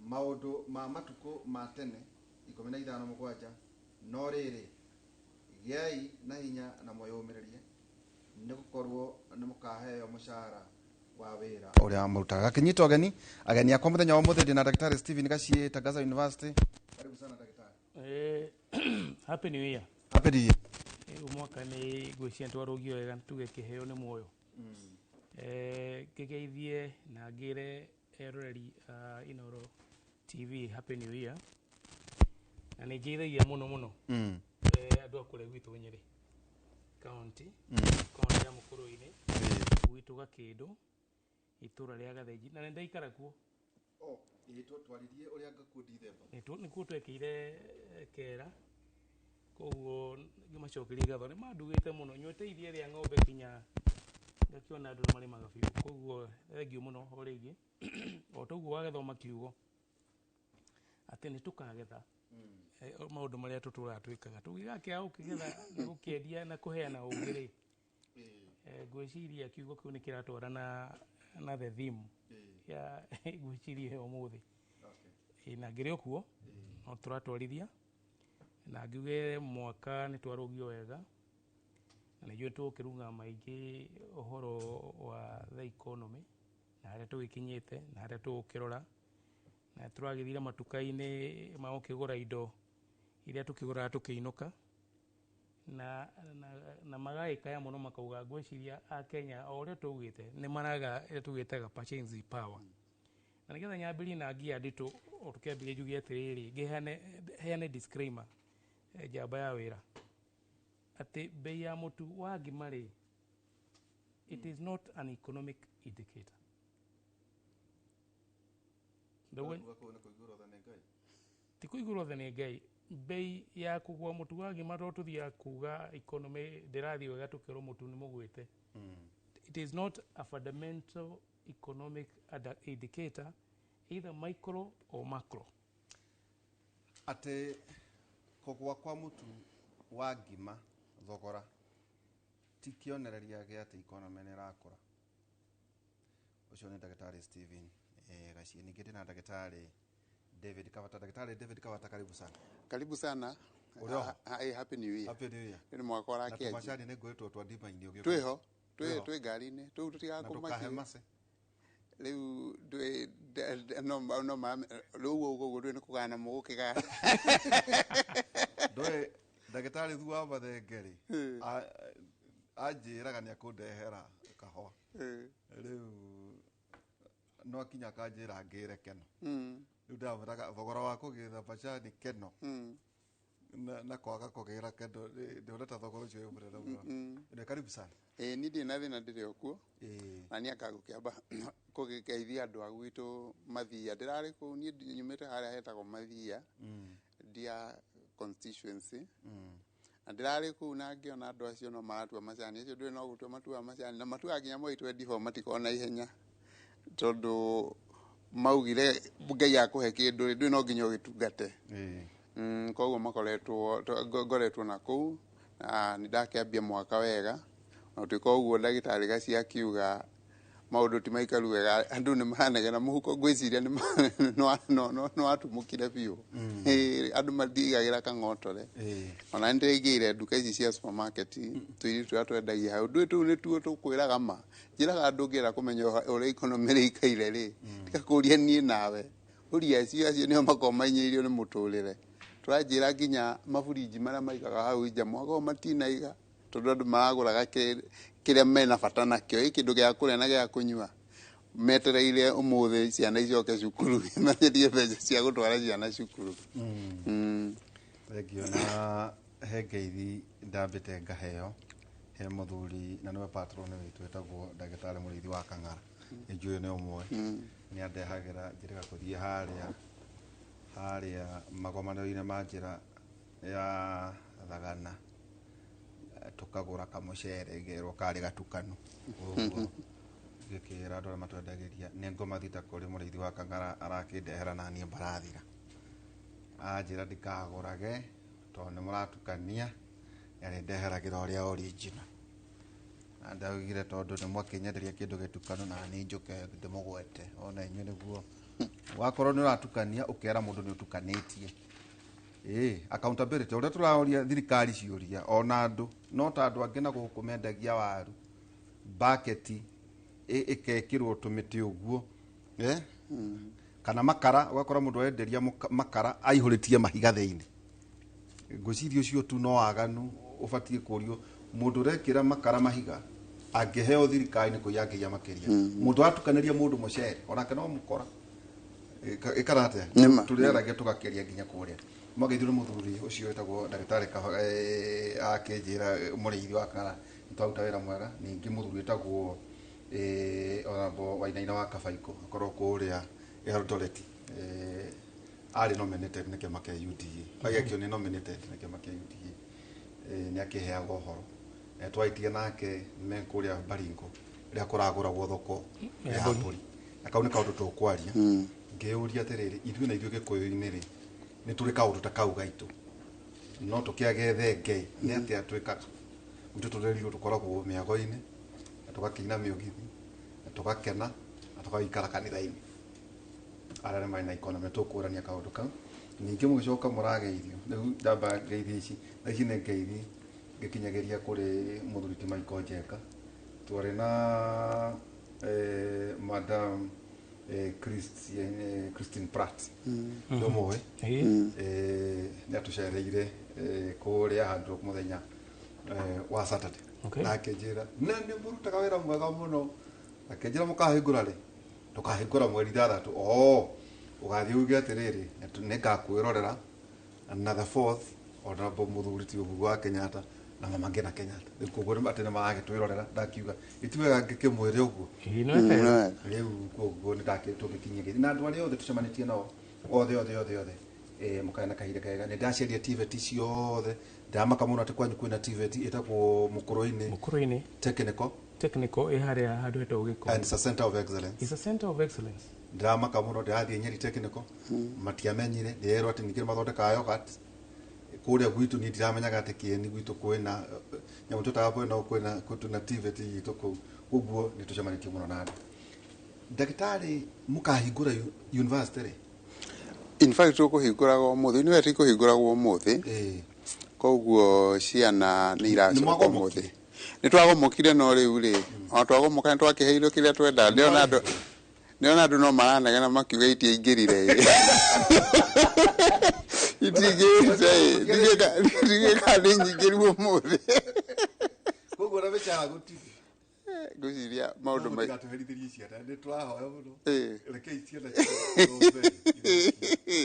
maundu ma matuko ma tene 15 no riri giai na hinya na moyumirerie ni gukorwo ni mukaheo mushara wa wira uria murutaga kinyito ageni akwa muthenya wa muthedi na daktari Steven Gachie Tagaza University. Karibu sana daktari. Happy New Year. Happy New Year. Umwaka ni gwicien twarugio wega tuge kiheo ni muoyo. Kigeithie na ngire eroreri Inoro TV Happy New Year. Na ni ngeithagia muno andu akure gwitu Nyeri county ya Mukuru-ini gwitu Gakindu itura ria Gathegi na ndaikara kuo. Twaririe uria ngakuo December. Nikuo twekire kera koguo ngimacokeria gatho ni mandugite muno nywete iria ria ng'ombe kinya ngakiona andu mari magabiu koguo thengiu muno origi o toguo wagethoma kiugo ati ni tukagetha maundu maria tutura twikaga tugigakia ukigetha gukiendia na kuheana ugiri gwiciria kiugo kiu ni kiratwara na the theme ya gwiciria umuthi na ngire okuo no turatwarithia na ngiuge mwaka ni twarugio wega na nijue tukirunga maingi uhoro wa the economy na haria tugikinyite na haria tukirora na turagithira matuka-ini ma ukigura indo iria tukigura tukiinuka na magaika ya muno makauga gwiciria a Kenya o ria tugite ni maraga tugitaga purchasing power na nigetha nyambiri na ngia nditu o tukiambire njugie atiriri heane disclaimer jamba ya wira ati bei ya mutu wa ngimari it is not an economic indicator. Tikuigurwo thane ngai bei ya kugwa mutu wa ngima to tuthia kuga economy ndirathi wega tukiro mutu ni mugwite. It is not a fundamental economic indicator either micro or macro. Ate kugwa kwa mutu wa ngima thogora tikionereria gia ati economy ni rakura. Ucio ni daktari Steven Gachie ningine na daktari David Kavata. Daktari David Kavata, karibu sana. Karibu sana. Happy New Year. Happy New Year. Ni mwaka wa Kenya. Na tumashani ne gwetwo twandima indio gyo. Tweho twe ngari-ini tu tutiga kumaki. Riu no ma riu ugo ni kugana mugukiga. Ndoe daktari thuwa bathengeri ajiraga ni akundehera kahwa. Riu no kinya kanjira ngire keno. Riu ndavuraga thogora wa kugitha bachani keno na kwaga kugira kendo ndureta thogora ucio umurera muno. Ni karibu sana. Ni ndi na thina ndire okuo na ni akagukiamba kugeithia andu agwitu Mathia. Ndirari ku ni nyumite haria hetagwo Mathia dia constituency na ndirari ku na ngiona andu acio no maratua macani acio ndire no gutua matua macani na matua nginya moi 24 matikona ihenya tondu maugire ngai akuhe kindu ndire no nginya ugitungate koguo makoretwo ngoretwo na kuu na nindakiambia mwaka wega na tukoguo ndagitari Gachie akiuga maundu ti maikaru wega andu ni mahanegera muhuko gwiciria no atumukire biu andu mathigagira kang'otore ona ndigire nduka ici cia supermarket tuiri turatwendagia hau ndu tu ni tuo tukwiraga ma njiraga andu ngira kumenya uri economy ri ikaire ri tikakuria nie nawe uria acio nio makomainyeirio ni muturire turanjira nginya maburiji maria maigaga hau nja mwago matinaiga tondu andu maraguraga kiria mena bata nakio kindu gia kuria na gia kunyua metereire umuthi ciana icoke cukuru mathie mbeca cia gutwara ciana cukuru. Thengio na hengeithi ndambite ngaheo he muthuri na niwe patron witu etagwo daktari Muriithi wa Kang'ara. Njui ni umwe ni andehagira njiraga kuthie haria magomaniro-ini ma njira ya Thagana tukagura kamucere ngerwo kari gatukanu uguo gikira andu matwendagiria ni ngomathita kuri Muriithi wa Kang'ara arakindehera na nie mbarathira anjira ndikagurage to ni muratukania yani ndeheragira uria original na ndaugire tondu ni mwakinyenderia kindu gitukanu na ni njuke ndimugwete ona inywe niguo wakorwo nä å ratukania å kera må ndå nä å tukanä tie accountability å rä a tå raoria thirikari ciå ona andå no ta andå angä na gå kå mendagia waru baketi ĩkekä rwo tå mä tä å guo kana makara ũgakora må ndå arenderia makara aihå rä tie mahiga thä-inä ngå ciria å cio tu no waganu å batiä kå rio må ndå rekä ra makara mahiga angä heo thirikari nä kå yangä makä ria må ndå atukanä ria må ndå må cere onake no må kora ä kana atä tå rä aragia tå gakä ria nginya kå rä a mwageithio nä må thuri å cio wetagwo ndagätarä akä njä ra må rä ithi wa kana nä twaruta wä ra mwega ningä må thuri wä tagwo onambo Wainaina wa Kabaiko akorwo kå rä a Eldoret arä nominated nä kä ama kä UDA agäakio nä nominated nä kä ama kä UDA nä akä heagwo horo twaitie nake me kå rä a Baringo rä a kå ragå ragwo thoko ya mbåri akau nä kaå ndå tå kwaria ngä å ria atä rä rä ithuä na ithuä gä kå yå-inä rä nä tå rä kaå ndå ta kau gaitå no tå kä agethe ngei nä atä a twä kaga gwitå tå rerirwo tå koragwo mä ago-inä tå gakä ina mä å githi tå gakena na tå gaikara kanitha-inä arä a marä na ikonomi tå kå rania kaå ndå kau ningä må gä coka må rageithio rä u ndamba ngeithi ici ici nä ngeithi ngä kinyagä ria kå rä må thuri ti Michael Njenga twarä na madam Christine Pratt ndå må nä atå cereire kå rä a handå må thenya wa Saturday nake njä ra na nä må rutaga wä ra mwega må no ake njä ra må kahä ngå ra rä tå kahä ngå ra mweri 6 å gathiä uge atä rä rä nä ngakwä rorera another 4th onabo må thuri ti å guo wa Kenyatta na mama Ngina Kenyatta rä u koguo atä nä maragä twä rorera ndakiuga itiwega ngä kä mwä re å guo rä u koguo nä ndakä tå gä kinyia gä na andå arä othe tå cemanä tie nao othe må kae na kahinda kega nä ndaceria TVET ciothe ndamaka må no atä kwanyu kwä na TVET ä tagwo må kå rå-inä technical harä a handå hetwo gä and it's a center of excellence ndiramaka må no ndirathiä Nyeri technical matiamenyire ndärerwo atä ningä nä mathondekaga yogurt kå rä a gwitå niä ndiramenyaga atä kä ni gwitå kwä na nyamå tå taga kwä na TVET itå kå u koguo nä tå cemanä tie må no na andå ndagätarä må kahingå ra university rä in fact tå kå hingå raga å må thä nä kå hingå ragwo å må thä koguo ciana nä iracoka å må thä nä twagomokire no rä u rä ona twagomoka nä twakä heirwo kä rä a twenda nä ona andå no maranegena makiuga itiaingä rire itingä ka nä nyingä ru å må thä koguo na bicara gå tirä ngå ciria maå ndå maingä tå herithirie ciana nä twahoya må no rekei ciana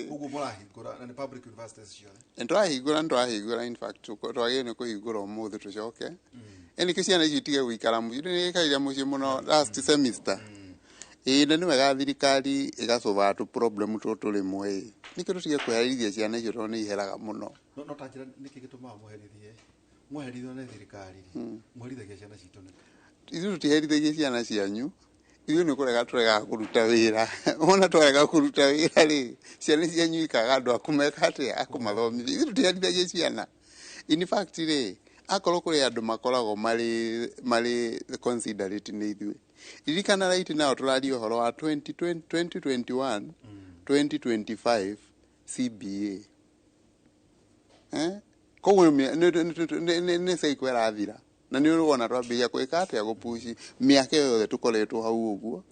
koguo må rahingå ra na nä public universities ciothe nä twahingå ra in fact twagä nä kå hingå ra å må thä tå coke nä kä ciana icio itige gå ikara må ciä nä gä kaire må ciä må no last semester na nä wega thirikari ä gacoba tå problem tå tå rä mwe nä kä tå tige kwä herithia ciana icio tondå nä iheraga må no no ta njä ra nä kä gä tå maga mweherithio nä thirikari mweherithagia ciana citå ithuä tå tiherithagia ciana cianyu ithuä nä kå rega tå regaga kå ruta wä ra ona twarega kå ruta wä ra rä ciana cianyu ikaga andå akå meka atä akå mathomithia ithuä tå tiherithagia ciana in fact rä akorwo kå rä andå makoragwo marä considerate nä ithuä ririkana right nao tå raria å horo wa 2021 2025 CBA koguo nä caiko ä rathira na nä å wona twambä ria kwä ka atä a gå puci mä aka ä yothe tå koretwo hau å guo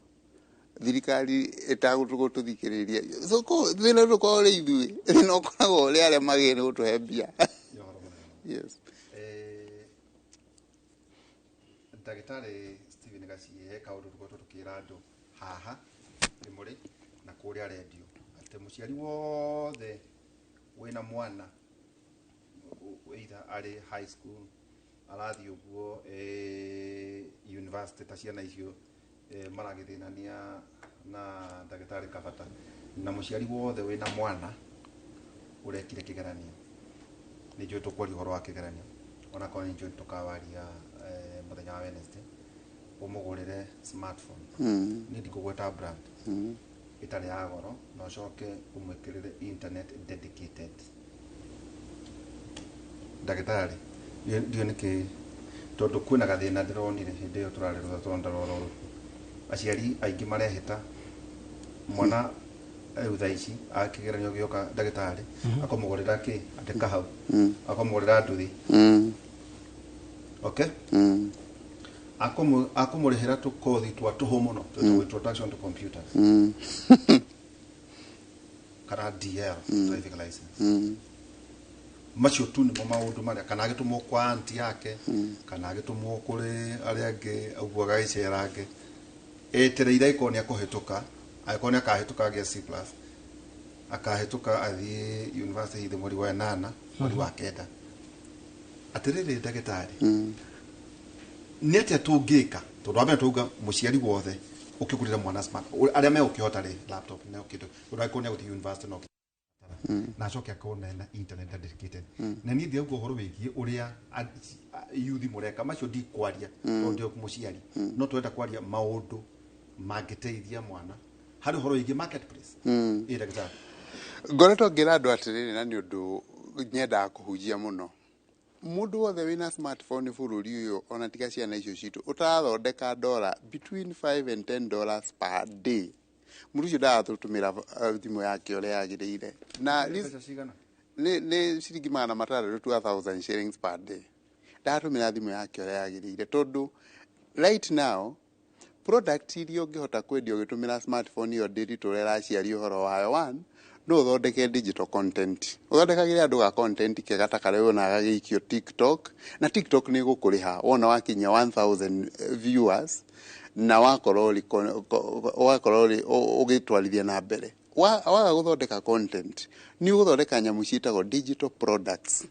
thirikari ä tagå tå thikä rä ria thä na tå korwo rä ithuä thä na å koragwo rä arä a magä nä gå tå he mbia ndagätarä Stephen Gacie he kaå ndå tå tå kä ra andå haha nä må rä na kå rä a redio atä må ciari wothe wä na mwana either arä high school arathiä å guo university ta ciana icio maragä thä nania na ndagätarä Kabata na må ciari wothe wä na mwana å rekire kä geranio nä njå tå kwaria å horo wa kä geranio onakorwo nä njå tå kawaria må thenya wa Wednesday å må gå rä re smartphone nä ndikå gweta brand ä tarä ya goro na å coke å mwä kä rä re internet dedicated ndagätarä ndio nä kä tondå kwä na gathä na ndä ronire hä ndä ä yo tå rarä rå aciari aingä marehä ta mwana uthaici akigeranio gioka ndagitari akomugorera ki andika hau akomugorera nduthi okay akomurihira tu kothi twa tuhu muno to introduction to computers kana DL driving license macio tu ni maundu maria kana agitumwo kwa anti yake kana agitumwo kuri aria angi augwaga icera angi etereire ikoni akuhituka aikoni akahituka agia C+ akahituka athie university the mweri wa 8 mweri wa 9 atiriri ndagitari nete tungika tondu ambe tuga muciari wothe ukigurira mwana smart aria me ukihota ri laptop na ukido uraikonia guthi university no na cokia kona na internet dedicated na ni thia guhoro wigie uria youth mureka macio di kwaria tondu muciari no twenda kwaria maundu magiteithia mwana hari horo igi marketplace ira gita ngoretwo ngira andu atiriri na ni undu nyenda kuhujia muno mundu wothe wina smartphone bururi uyu ona tiga ciana icio citu utathondeka dollar between $5 and $10 per day mundu ucio ndatumira thimu yake uria yagirire na ni ciringi magana mataratu 2000 shillings per day ndatumira thimu yake uria yagirire tondu right now product iria ungihota kwendia ugitumira smartphone iyo digital iraciari uhoro wayo one no thondeke digital content uthondekagire andu ga content kegata kareo na agagikio TikTok na TikTok ni gukuriha wona wakinya 1000 viewers na wakorori ugitwarithia na mbere waga guthondeka content ni uguthondeka nyamu ciitagwo digital products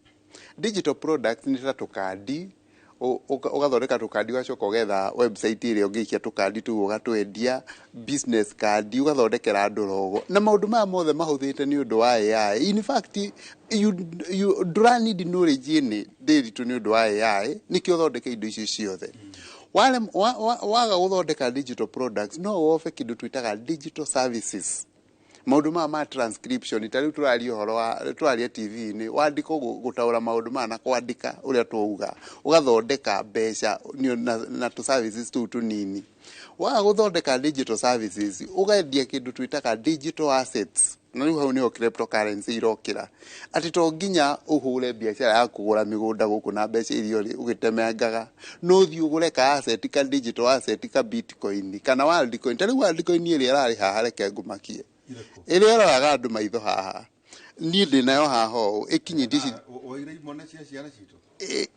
ni ta tukadi ugathondeka tukadi ugacoka ugetha website iria ungiikia tukadi tu ugatwendia business card ugathondekera andu logo na maundu ma mothe mahuthite ni undu wa AI. In fact you don't need knowledge in daily to ni undu wa AI nikio thondeke indo icio ciothe wale waga guthondeka digital products no wofe kindu twitaga digital services maundu ma transcription tari turario horo wa turaria TV ni wandiko gutaura maundu na kwandika uria tuuga ugathondeka mbeca na tu services tu nini wa guthondeka digital services ugaendia kindu twitaga digital assets na riu hau ni cryptocurrency irokira ati to nginya uhure biashara ya kugura migunda guku na mbeca irio ugitemengaga no thi ugure ka asset ka digital asset ka bitcoin kana worldcoin tari worldcoin iria rari haha reke ngumakie ere araga andu maitho haha ni ndinayo haho ikinyitie oire mona cia ciana citu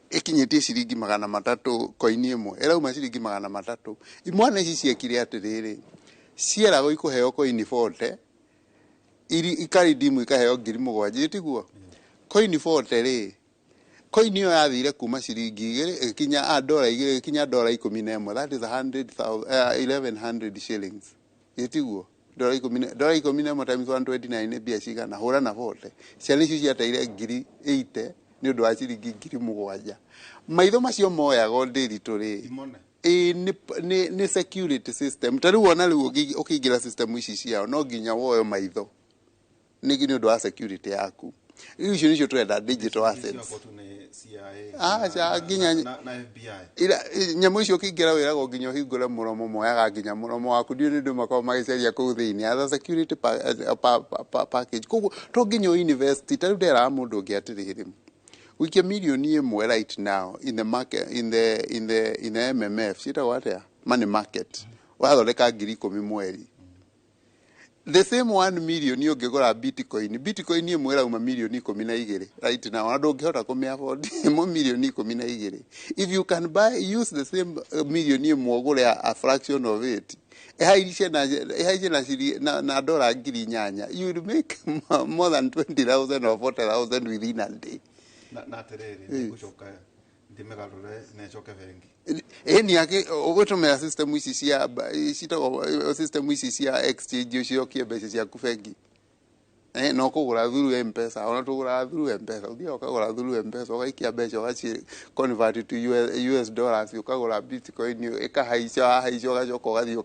ikinyitie ciringi 300 coin imwe irauma ciringi 300 imwana ici ciekire atiriri ciera ikuheo coin 40 iri ikari dimu ikaheo 7,000 tiguo coin 40 ri coin iyo yathire kuma ciringi 2 kinya dola 2 kinya dola 11 that is 1100 shillings itiguo dola 11 times 129 bia cigana hura na 40 ciana icio ciateire 80 ni undu wa ciringi 7,000 maitho macio moyago ndiritu ri ni security system tari wona riu ukiingira system ici ciao no nginya woyo maitho ni undu wa security yaku icio nicio twenda digital assets cha nginya na FBI ila nyamu icio kingira wirago nginya hingure muromo moyaga nginya muromo waku ndio ndu makao magiceria ku thiini as a security package koguo to nginya invest tari ndera mundu ungiatiriri wikia milioni imwe right now in the market in the MMF sita watia money market wathondeka 10,000 mweri the same 1 million yogegora bitcoin imwe rauma milioni 12 right now andu ngihota kumiafford mo milioni 12 if you can use the same million imwe ugure a fraction of it ehairishe na dola 8,000 you will make more than 20,000 or 40,000 within a day na terere ni gucoka ndimegarure ne choke vengi ni yake ugutumira system ici cia system ici cia exchange ucio kiembeca cia kubengi no kugura through M-Pesa ona tugura through M-Pesa uthia ukagura through M-Pesa ugaikia mbeca ugaci convert to US dollars ukagura bitcoin ikahaica ugacoka ugathi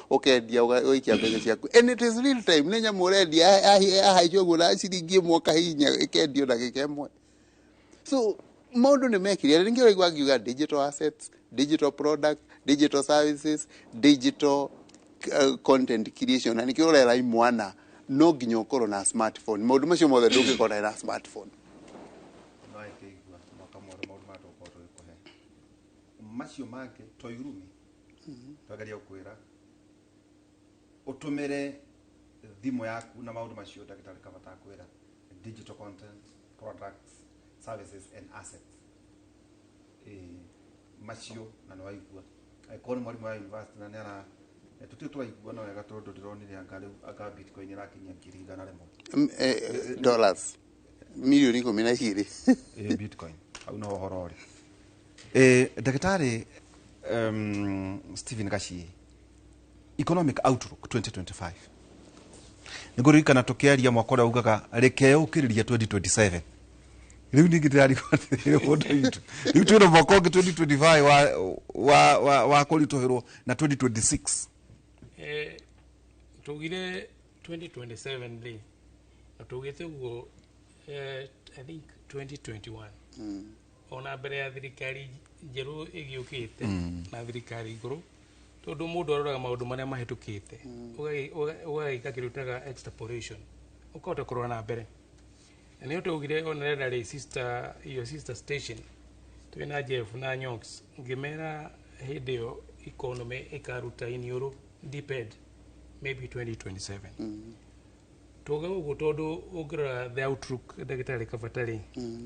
ukendia ugikia mbeca ciaku and it is real time nenya murendia ahaica gura ciringi mwaka hinya ikendio ndagika imwe so mondo ni mekiri ringi oigwa giuga digital assets digital product digital services digital content creation and kiorera imwana no nginya ukorwo na smartphone maundu macio mothe ndungikora na smartphone no ikigua mwaka moro maundu matokorwo ikuhe macio make toirumi twagaria ukwira utumire thimu yaku na maundu macio ndagitari kabata kwira digital content products services and assets macio na no waigua aikoni mwalimu wa university na nera tuti turaigua no wega tondu ndironire anga bitcoin irakinya $100 dollars milioni 12 bitcoin au no horori ndagitari Stephen Gashi economic outlook 2025 niguririkana tukiaria mwaka uria ugaga reke ukiriria 2027 riu ningitiraria mundu witu riu twina mwaka ungi 2025 wa kurituhirwo na 2026 tugire 2027 ri tugite ugo I think 2021 ona mbere ya thirikari njeru igiukite na thirikari iguru tondu mundu aroraga maundu maria mahitukite ugaika kirutaga extrapolation ukota kurora na mbere na nio tugire onerera ri your sister station twina Jeff na Nyox ngimera hidio economy ikaruta iniuru depend maybe 2027 toga ugo tondu ugira the outlook ndagitari kabatari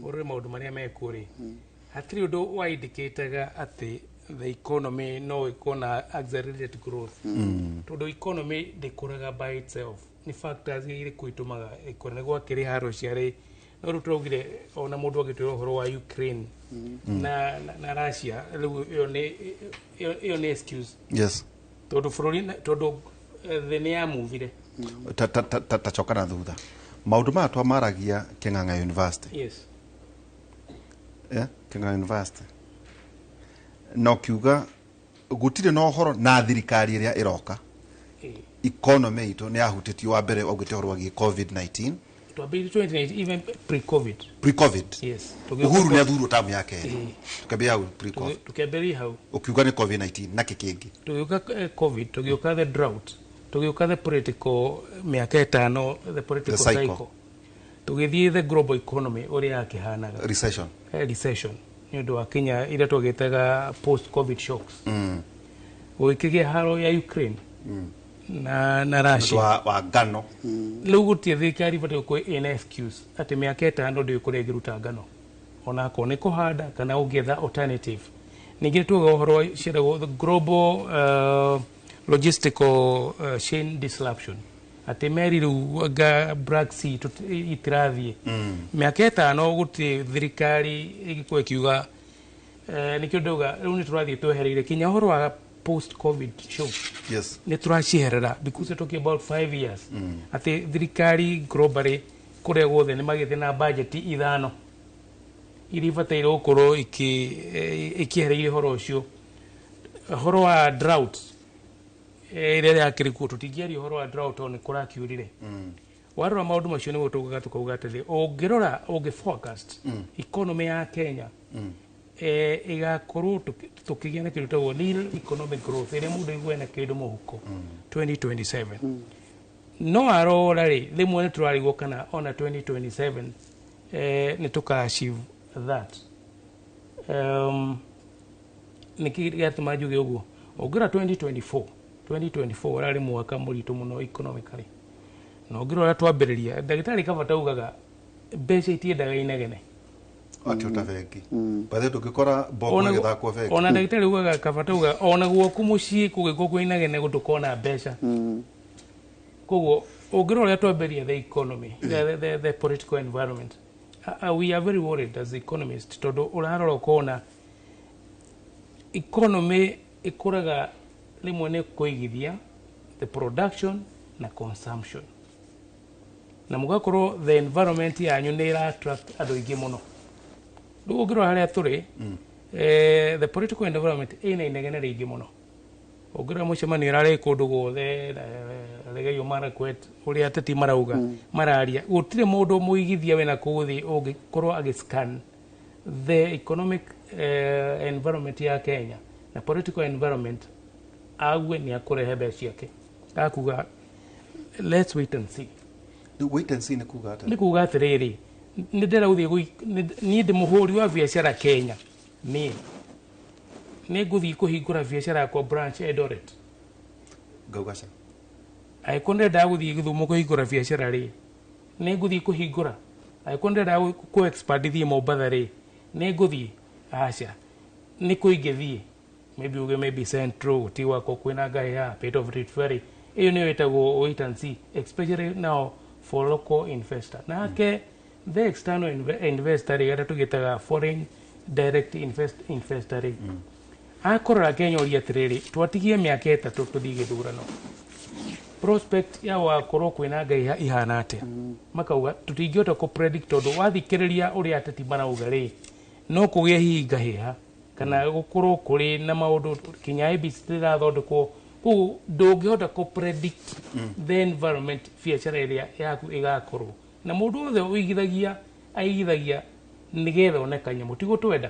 urore maundu maria mekuri hatiri undu wa indicataga ati the economy no ikona accelerated growth tondu economy ndikuraga by itself ni factors iri kuitumaga ikona gwa kiri haro ciari no rutogire ona mundu agitwira horo wa Ukraine na Russia yo ne excuse yes tondu Florina tondu the ne movire ta chokana thutha maundu ma twa maragia King'ang'a University yes King'ang'a University no kiuga gutire no horo na thirikari iria iroka economy ito ni ahutitio wa mbere ogite horo wa COVID-19 to be 2019 even pre-covid yes uhuru ni athuru tamu yake tukabia pre-covid tukabia hau ukiuga ni COVID-19 na kikingi tugiuka covid tugiuka the drought tugiuka the political miaka etano the political cycle tugithie the global economy uri yakihanaga recession ni undu wa Kenya ira tugitaga post covid shocks uikigia haro ya Ukraine na Russia wa ngano riu gutie thirikari bado ko in excuse ati miaka etano ndio kuregiruta ngano ona ko ni kuhanda kana ugetha alternative ningi tuga horo shirago the global logistical chain disruption ati meri riu ga Black Sea itirathie miaka etano gutie thirikari igikwe kiuga nikio ndoga riu ni turathie twehereire kinya horo wa post covid show yes ni turaciherera because talking about 5 years ati thirikari globally kure gothe ni magite na budget ithano iri bataire ukoro ikihereire horo ucio horo wa drought ire ya kiriku tutingiari horo wa drought on kurakiurire warora maundu macio ni gutugaga tukauga ati ungirora forecast economy ya Kenya igakorwo tukigia na kirutagwo real economic growth ire mundu igwe na kindu muhuko 2027 no arora ri rimwe ni turarigwo kana ona 2027 ni tuka achieve that nikigatu juge uguo ugira 2024 rari mwaka muritu muno economically no ugira ora twambiriria ndagitari kabata ugaga mbeca itiendaga inegene ati utavengi bathe tukikora bobo getha kwa vengi ona ndagitari ugaga kabata uga ona guoku mucii kugiko kwinagene gutukona mbeca koguo ugira ora twambiria the economy the political environment we are very worried as economists todo urarora kona economy ikuraga rimwe ni kuigithia the production na consumption na mugakorwo the environment yanyu ni attract andu ingi muno ndugiro haria turi the political environment ina inegene ringi muno ugira mucemani irare kundu gothe rege yo Marakwet uri ateti marauga mararia gutire mundu muigithia wena kuthi ungikorwo agiscan the economic environment ya Kenya na political environment agwe ni akurehe mbeca ciake akuga let's wait and see wait and see nä kuga nä kuga atä rä rä nä ndä rauthiä niä ndä må hå ri wa biacara Kenya nä ngå thiä kå hingå ra biacara yakwa branch Eldoret ngaugaca angĩkorwo ndendaga gũthiĩ Gĩthumo kũhingũra biacara rĩ nĩ ngũthiĩ kũhingũra angĩkorwo ndendaga kũ expand thiĩ Mombatha rĩ nĩ ngũthiĩ aca nĩ kũ ingĩthiĩ maybe Central ti wako kwĩna Ngahĩha Port of Rift Valley ĩyo nĩyo ĩtagwo wait and see especially now for local investor nake the external investor rĩ arĩa tũgĩtaga foreign direct investor rĩ akorora Kenya ũria atĩrĩrĩ twatigie mĩaka 3 tũthiĩ gĩthurano prospect ya wakorwo kwĩna Ngahĩha ihana atĩa makauga tũtingĩhota kũ predict tondũ wathikĩrĩria ũrĩa ateti marauga rĩ no kũgĩe hihi Ngahĩha kana gũkorwo kũrĩ na maũndũ Kenya ABC ĩrathondekwo kũu ndũngĩhota kũ predict the environment biacara ĩrĩa yaku ĩgakorwo na mũndũ wothe aigithagia nĩgetha one kanyamũ ti gũtwenda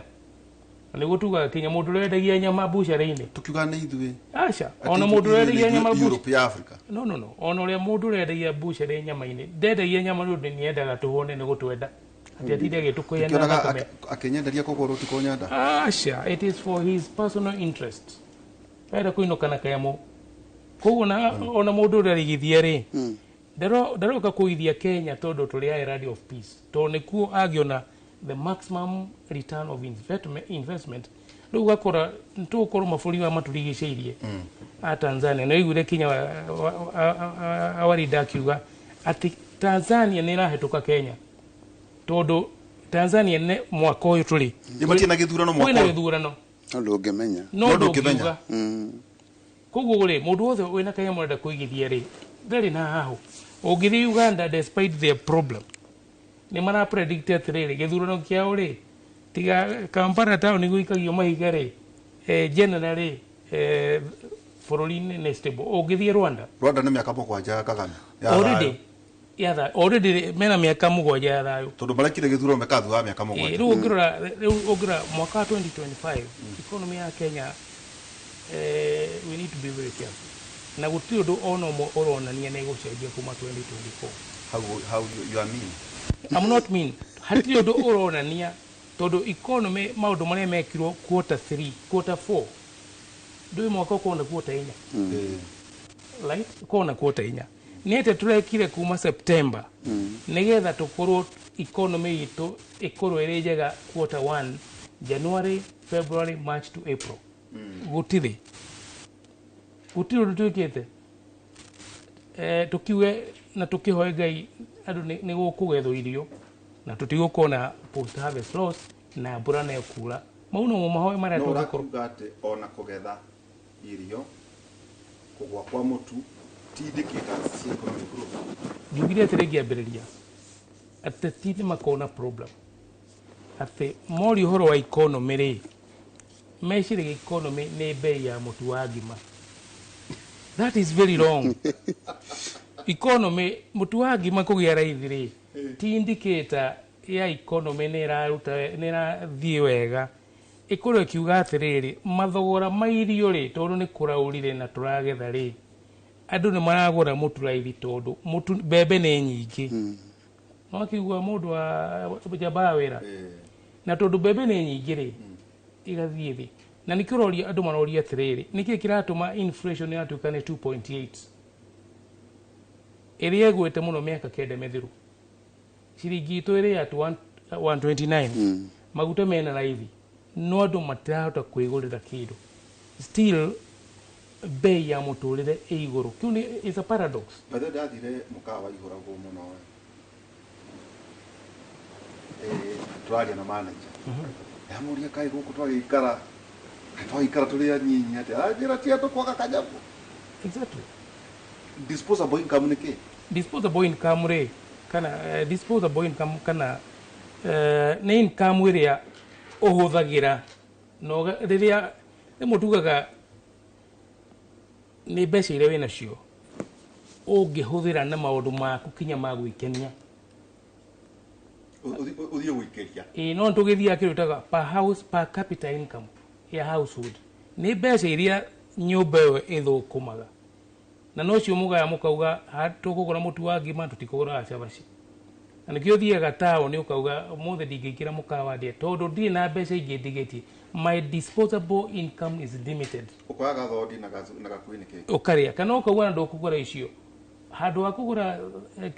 nĩguo tugaga Kenya mũndũ ũrendagia nyama bucĩrĩ-inĩ tukiuga nĩ ithuĩ aca ona mũndũ ũrendagia nyama Europe ya Africa no ona ũrĩa mũndũ ũrendagia bucĩrĩ nyama-inĩ ndendagia nyama nĩ ũndũ nĩendaga tũhũne nĩ gũtwenda atĩ atinde agĩtũkũyana akĩnyenderia kũgũrũ ti kũnyenda aca it is for his personal interest enda kũinũka na kanyamũ koguo ona mũndũ ũrĩa arigithia rĩ ndaroka kũigithia Kenya tondũ tũrĩ Island of Peace tondũ nĩkuo angĩona the maximum return of investment rĩu gakora nĩtũgũkorwo mabũrũri ma matũrigicĩirie a Tanzania na ĩiguire Kenya awarida akiuga atĩ Tanzania nĩ ĩrahetũka Kenya tondũ Tanzania nĩ mwaka ũyũ tũrĩ nĩmatie na gĩthurano mwaka kwĩna gĩthurano ndũngĩmenya no ndũngĩuga koguo rĩ mũndũ wothe wĩna Kenya mũrenda kũigithia rĩ ndarĩ na hahũ ũngĩthiĩ Uganda despite their problem nĩ mara predict atĩrĩrĩ gĩthurano kĩao rĩ tiga Kampala town nĩguo ikagio mahiga rĩ generally bũrũri-inĩ nĩ stable ũngĩthiĩ Rwanda nĩ mĩaka 7 Kagame already mena mĩaka 7 ya thayũ tondũ marekire gĩthurano mekathua mĩaka 7 rĩu ũngĩrora mwaka wa 2025 economy ya Kenya we need to be very careful na gũtirĩ ũndũ ona ũmwe ũronania nĩ gũcenjia kuma 2024 how you are mean I'm not mean hatirĩ ũndũ ũronania tondũ economy maũndũ marĩa mekirwo quarter 4 ndũĩ mwaka ũkona quarter 4 right ũkona quarter 4 nĩ atĩ tũrekire kuma September nĩgetha tũkorwo economy itũ ĩkorwo ĩrĩ njega quarter 1 January February March to April gũtirĩ ũndũ twĩkĩte tũkiuge na tũkĩhoe Ngai andũ nĩ gũkũgethwo irio na tũtigũkorwo na post harvest loss na mbura nĩ kura mau no mahoe marĩa tũngĩkorwo atĩ ona kũgetha irio kũgwa kwa mũtu ti indicators cia economic growth njugire atĩ rĩngĩambĩrĩria ateti nĩ makona problem atĩ mori ũhoro wa economy rĩ meciragia economy nĩ bei ya mũtu wa ngima that is very wrong economy mũtu wa ngima kũgĩa raithi rĩ ti indicator ya economy nĩ ĩrathiĩ wega ĩkorwo ĩkiuga atĩrĩrĩ mathogora ma irio rĩ tondũ nĩ kũraurire na tũragetha rĩ andũ nĩ maragũra mũtu raithi tondũ mbembe nĩ nyingĩ no akĩigua mũndũ wa njamba wĩra na tondũ mbembe nĩ nyingĩ rĩ igathiĩ thĩ na nĩ kĩroria andũ maroria atĩrĩrĩ nĩkĩĩ kĩratũma inflation yatuĩka nĩ 2.8 ĩrĩa ĩgwĩte mũno mĩaka 9 mĩthiru ciringi itũ ĩrĩ ya 129 maguta mena raithi no andũ matirahota kwĩgũrĩra kĩndũ still bei ya mũtũrĩre ĩ igũrũ kĩu nĩ is a paradox bathe ndathire mũkawa igũragwo mũno twaria na manager ndamũria kaĩ gũkũ twagĩikara tũrĩ anyinyi atĩ anjĩra ti andũ kwaga kanyamu exactly disposable income nĩ kĩ disposable income rĩ kana disposable income kana nĩ income ĩrĩa ũhũthagĩra no rĩrĩa mũtugaga nĩ mbeca iria wĩna cio ũngĩhũthĩra na maũndũ maku kinya ma gwĩkenia ũthiĩ gwĩkenia no tũgĩthiĩ akĩrutaga per capita income ya household nĩ mbeca iria nyũmba ĩyo ĩthũkũmaga na no cio mugaya mukauga tukugura mutu wa ngima tutikugura cabaci na nikio thiaga tao ni ukauga mothe ndingikira mukawa ndie tondu ndiri na mbeca ingĩ ndigetie my disposable income is limited ukwaga thodi na gakui niki ukaria kana ukauga na ndukugura icio handu wa kugura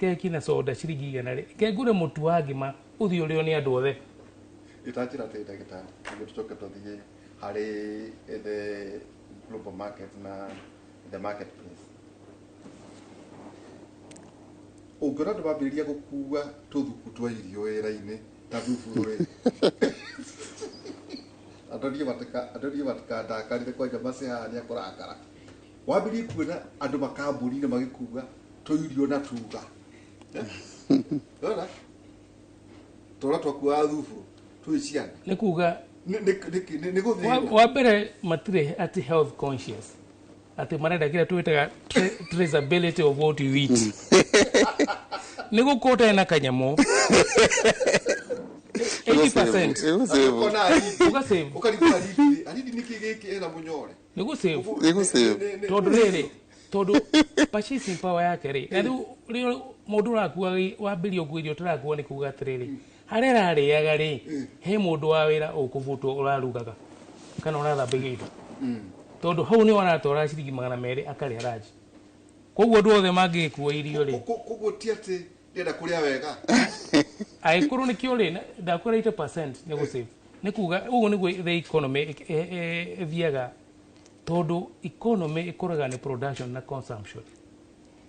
keki na soda ciringi igana ri kengure mutu wa ngima uthio rio ni andu othe itajira te ndagitari niguo tucoke tuthie hari the global market na the marketplace ungora ndwambiriria gukua tuthuku twa irio wira-ini ta thuburu andorie matika ndakarire kwanja macehania kurakara wambirie kuona andu makambuni-inĩ magĩkuga tũirio na tuga ona tũra twakua thuburu twĩciana nĩ kuga nĩ gũthĩo wa mbere matirĩ ati health conscious ati marenda kira twitaga traceability of what you eat nĩ gũkũta na kanyamũ 80% ugasave ukarigwa alidi nikigiki ena munyore nĩ gũsave tondu rĩrĩ tondu purchasing power yake rĩ rĩu mũndũ ũrakua wambĩrie ũguo irio tũrakuo nĩ kuga atĩrĩrĩ harĩa ararĩaga rĩ he mũndũ wa wĩra ũkũbutwo ũrarugaga kana ũrathambagia indo tondu hau nĩ wanatwara ciringi 200 akarĩa ranji koguo andũ othe mangĩkuua irio rĩ koguo ti atĩ ndenda kũrĩa wega aikorwo nĩ kĩo rĩ ndakwĩra 80% nĩ gũsave nĩ kuga ũguo nĩguo the economy ĩthiaga tondu economy ĩkũraga nĩ production na consumption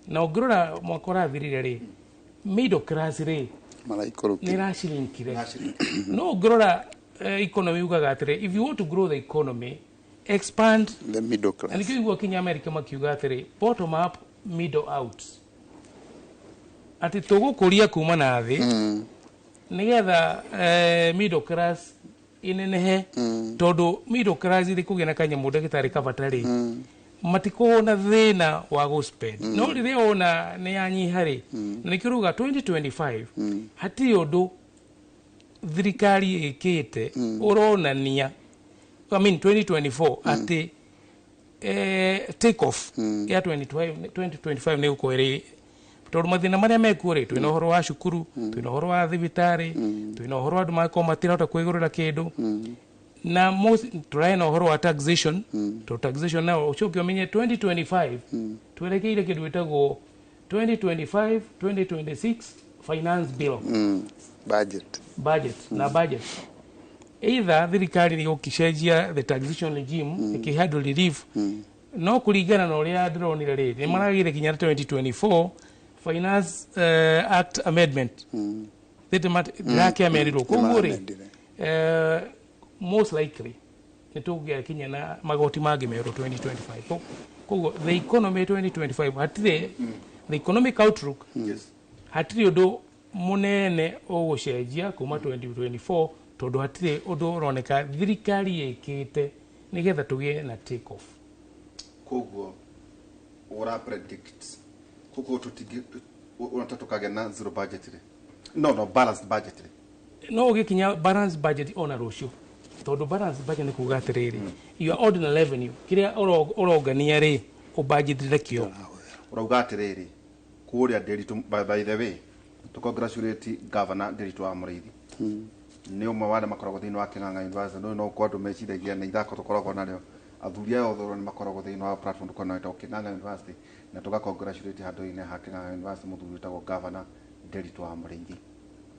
na ũngĩrora mwaka ũrathirire rĩ middle class rĩ nĩ racirinkire no ũngĩrora economy ugaga atĩrĩ if you want to grow the economy expand the middle class and ikigwa kinya America makiuga atĩrĩ bottom up middle out ati tũgũkũria kuma na thĩ nigetha middle class inenehe tondu middle class iri kugĩa na kanyamũ ndagĩtarĩ kabatarĩ matiko na thĩna wa go spend no rĩrĩa ona nĩ yanyiha rĩ nĩkĩruga 2025 hatirĩ ũndũ thirikari ĩkĩte ũronania I mean 2024 ati take off ya 2025 nĩ ukwĩrĩ tondu mathina maria mekuo rĩ twĩna ũhoro wa cukuru twĩna ũhoro wa thibitarĩ twĩna ũhoro andũ makorwo matirahota kwĩgũrĩra kĩndũ na tũrae na ũhoro wa taxation to taxation nao ũcoke ũmenye 2025 twerekeire kĩndũ gĩtagwo 2025-2026 finance bill budget na budget either thirikari nĩ gũkĩcenjia the taxation regime ĩkĩhandle relief no kũringana na ũrĩa ndĩronire rĩ nĩ maragire kinya 2024 finance act amendment ndĩrakĩamerirwo koguo rĩ most likely nĩ tũgĩa kinya na magoti mangĩ merũ 2025 koguo the economy 2025 hatirĩ the economic outlook hatirĩ ũndũ mũnene ũgũcenjia kuma 2024 tondu hatirĩ ũndũ ũroneka thirikari ĩkĩte nigetha tũgĩe na take off koguo ura predict koguo tutige unatatokaga na zero budget no balanced budget no ũgĩkinya balanced budget ona rũciũ tondu balanced budget nĩ kuga atĩrĩrĩ your ordinary revenue kĩrĩa ũrongania rĩ ũbudgetire kĩo urauga atĩrĩrĩ kũrĩa Nderitu by the way to congratulate governor Nderitu wa Mũrĩithi nĩ ũmwe wa arĩa makoragwo thĩinĩ wa Kĩng'ang'a University no kwa andũ meciragia na ithako tũkoragwo narĩo athuri aya othe nĩ makoragwo thĩinĩ wa platform tũkoragwo nayo Kĩng'ang'a University na tũgacongratulate handũ-inĩ ha Kĩng'ang'a University mũthuri wĩtagwo governor Nderitu wa Mũrĩithi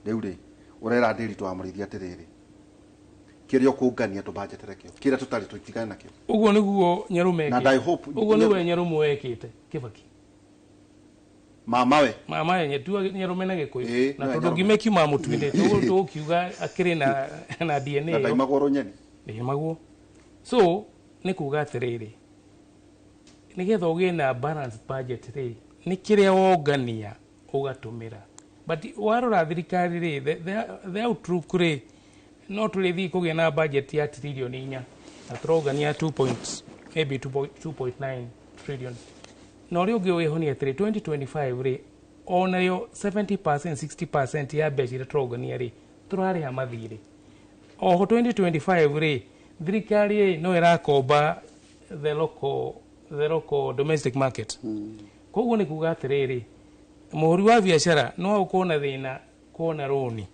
rĩu rĩ ũrera Nderitu wa Mũrĩithi atĩrĩrĩ kĩrĩa ũkũngania tũbanjetĩre kĩo kĩrĩa tũtarĩ tũtigane nakĩo ũguo nĩguo Nyarume na I hope ũguo nĩwe Nyarume wekĩte Kibaki mamawe nyetua Nyarume na Gĩkũyũ na tondũ ngimekiuma mũtu-inĩ tũkiuga akĩrĩ na DNA na ndaimagwo nyeni ndaimagwo so nĩ kuga atĩrĩrĩ nigetha ũgĩe na balanced budget rĩ nĩ kĩrĩa wongania ũgatũmĩra but warora thirikari rĩ the outlook rĩ no tũrĩthiĩ kũgĩa na budget ya trilioni 4 na tũrongania 2.9 trillion na ũrĩa ũngĩ wĩhonia atĩrĩ 2025 rĩ onayo 70% 60% ya mbeca iria tũrongania rĩ tũrarĩha mathirĩ oho 2025 rĩ thirikari no ĩrakomba the local the local domestic market. Koguo ni kuga atiriri muhuri wa biashara no ukona thina kuona roni.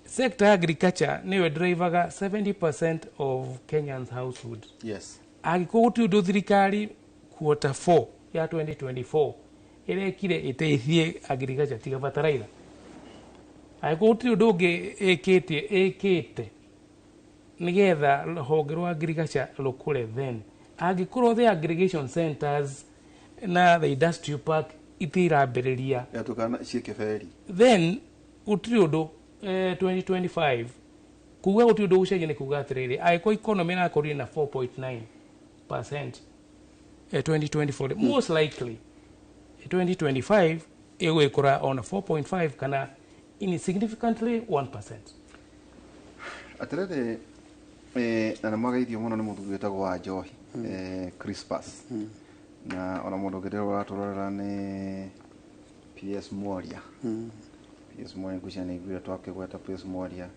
Sector agriculture niwe drivaga 70% of Kenyans household. Yes. Agikuguti undu thirikari quarter 4 ya 2024 irekire iteithie agriculture tiga bataraitha. Agikuguti undu ungi ekite nigetha honge rwa agriculture rukure then agikorwo the aggregation centers na the industrial park itirambiriria yatukana cieke feri then utiri undu 2025 kuga utiri undu ucenjia ni kuga atiriri aiko economy na kori na 4.9% 2024 most likely 2025 igwikora on 4.5 kana insignificantly 1%. atiriri na mwagaithio muno ni mundu wetagwo wa Njohi Crispus na ona mundu ngirero raturorera ni PS Mworia PS Mworia ngucani igwira twake gweta PS Mworia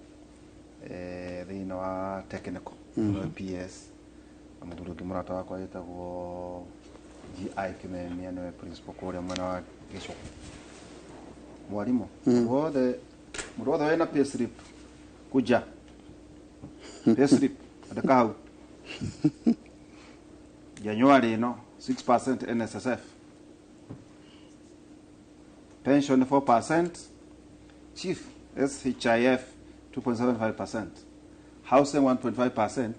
thina wa technical PS na mundu ungi murata wakwa yetagwo GI Kimemia niwe principal kuria mwena wa Gicuku mwarimu wothe wena pay slip kuja pay slip adaka hau January no 6% NSSF pension 4% chief SHIF 2.75% housing 1.5%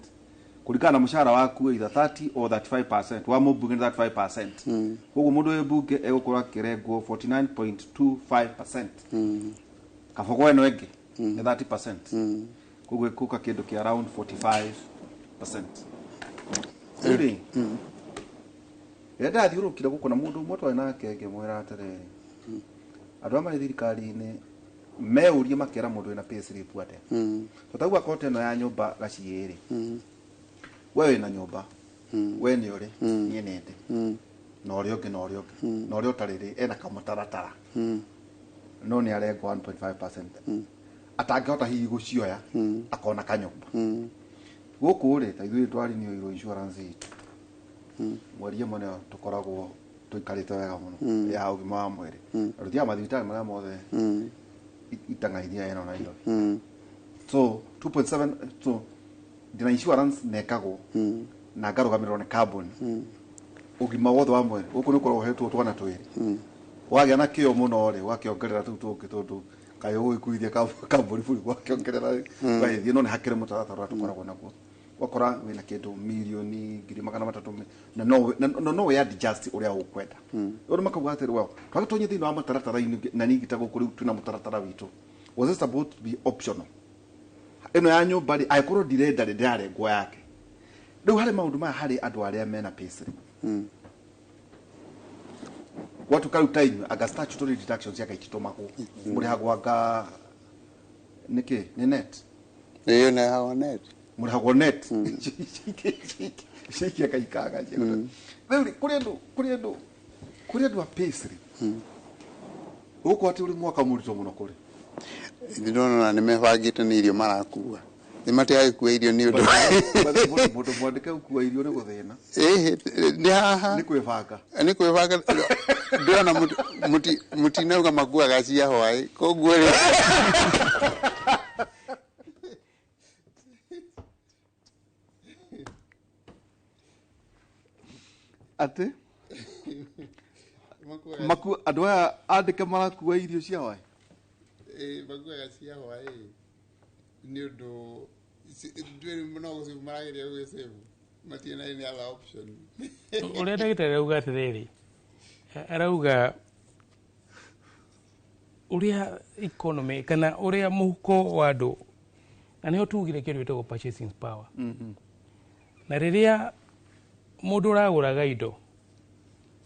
kulikana na mshahara waku either 30 or 35% wa mubunge 35% huko mundu ebunge egukura kirego 49.25% kafogwa eno ege 30% kugo kuka kindu ki around 45%. Really? Yenda thiuru kira gukona mundu motwa na kenge mwera atere. Andu amari thirikari-ini meurie makera mundu ena pay slip ate. Totagwa kote no ya nyumba gaciiri. Wewe na nyumba. We ni uri nie nende. No ri oge no ri otariri ena kamutaratara. No ni arego 1.5%. Atangihota hihi gucioya akona kanyumba. Guku ri ta ithui twari ni oiro insurance itu. Mwari mone tukoragwo tuikarite wega muno ya ugima wa mwiri rutia mathibitari maria mothe itang'aithia eno na iro so 2.7 so dina insurance nekagwo na ngarugamirwo ni carbon ugima wothe wa mwiri guku ni ukoragwo hetwo twana twiri wagia na kio muno ri wakiongerera tu tungi tundu kayo gwikuithia carbon buri wakiongerera waithie no ni hakire mutaratara tukoragwo naguo wakora wina kindu milioni 300 no we adjust uria ukwenda uri makauga atiri wao twagitonye thina wa mataratara na ningita guku riu tuna mutaratara witu was it about to be optional eno ya nyumba ri aikoro direnda ndirarengwo yake riu hari maundu maya hari andu aria mena pesa watu karu time aga statutory deductions yaka ikitomako muri hagwaga niki ni net iyo na hawa net muri hagwa net shiki akaikaga je wewe kuriendo wa pesa uko ati uri mwaka murito muno kuri ndona na nimebagite ni irio marakua nimatiga kuwa irio ni undu mundu mwandike kuwa irio ni guthina ni haha ni kwibanga ndona muti nauga magua gacia hwai koguo ri ate maku andu aya andike marakua irio cia hwai magua gacia hwai ni undu ndwiri muno gusibu marageria gusibu matina ni other option uria ndagitari auga atiriri arauga uria economy kana uria muhuko wa andu na niho tugire kindu gitagwo purchasing power na riria mundu uraguraga indo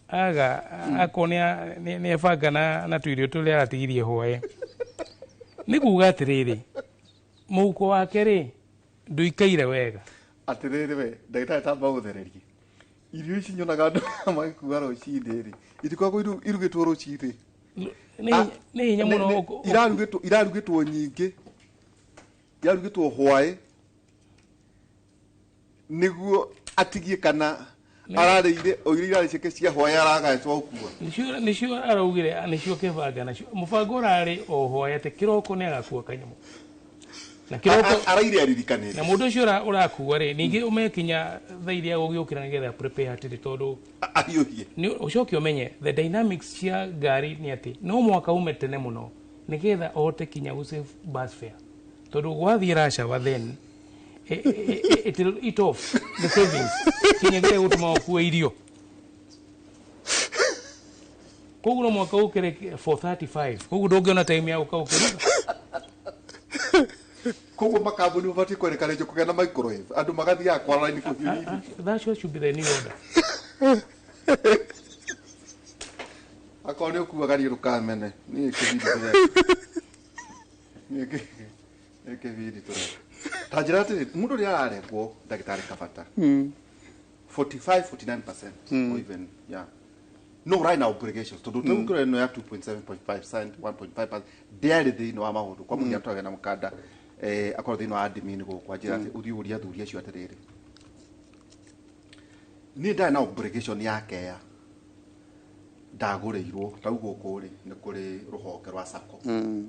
aga akonia ni ebanga na twirio turia aratigirie hwae ni kuga atiriri muhuko wake ri nduikaire wega atiriri we ndagitari tamba uthererie irio ici nyonaga andu magikuga rucindi ri itikoragwo irugitwo rucindi ni hinya muno irarugitwo nyingi irarugitwo hwae niguo atigie kana ararĩire oirira cike cia hoya aragacwo ukua nicio araugire nicio kibanga nacio mubango urari o hoya te kiroko ne agakua kanyamu na kiroko araire aririkanire na mundu ucio urakua ri ningi umekinya thairi ya gugiukira nigetha prepare atiri tondu ayuhie ni ucoke umenye the dynamics cia gari ni ati no mwaka ume tene muno nigetha ote kinya usave bus fare tondu gwathie Russia then it will eat off the savings kinya gire gutuma okua irio koguo mwaka ukire 435 koguo ndongiona time ya ukaukira koguo makambuni ubati kwerekana cyo kugena microwave andu magathi akwa line kuhihi that should be the new order akone okuaga ri rukamene ni kibidi ni kibidi tore tajirate mundu ri ararengwo ndagitari kabata 45-49% or even no right now obligations to do tukure no ya 2.7.5% 1.5% there the no amaundu kwa mundu atwaga na mukanda akora thino admin go kwa njira uthi uria thuria cio atiriri ni nda na obligation yake ya ndagureirwo tau guku ri ni kuri ruhonge rwa sako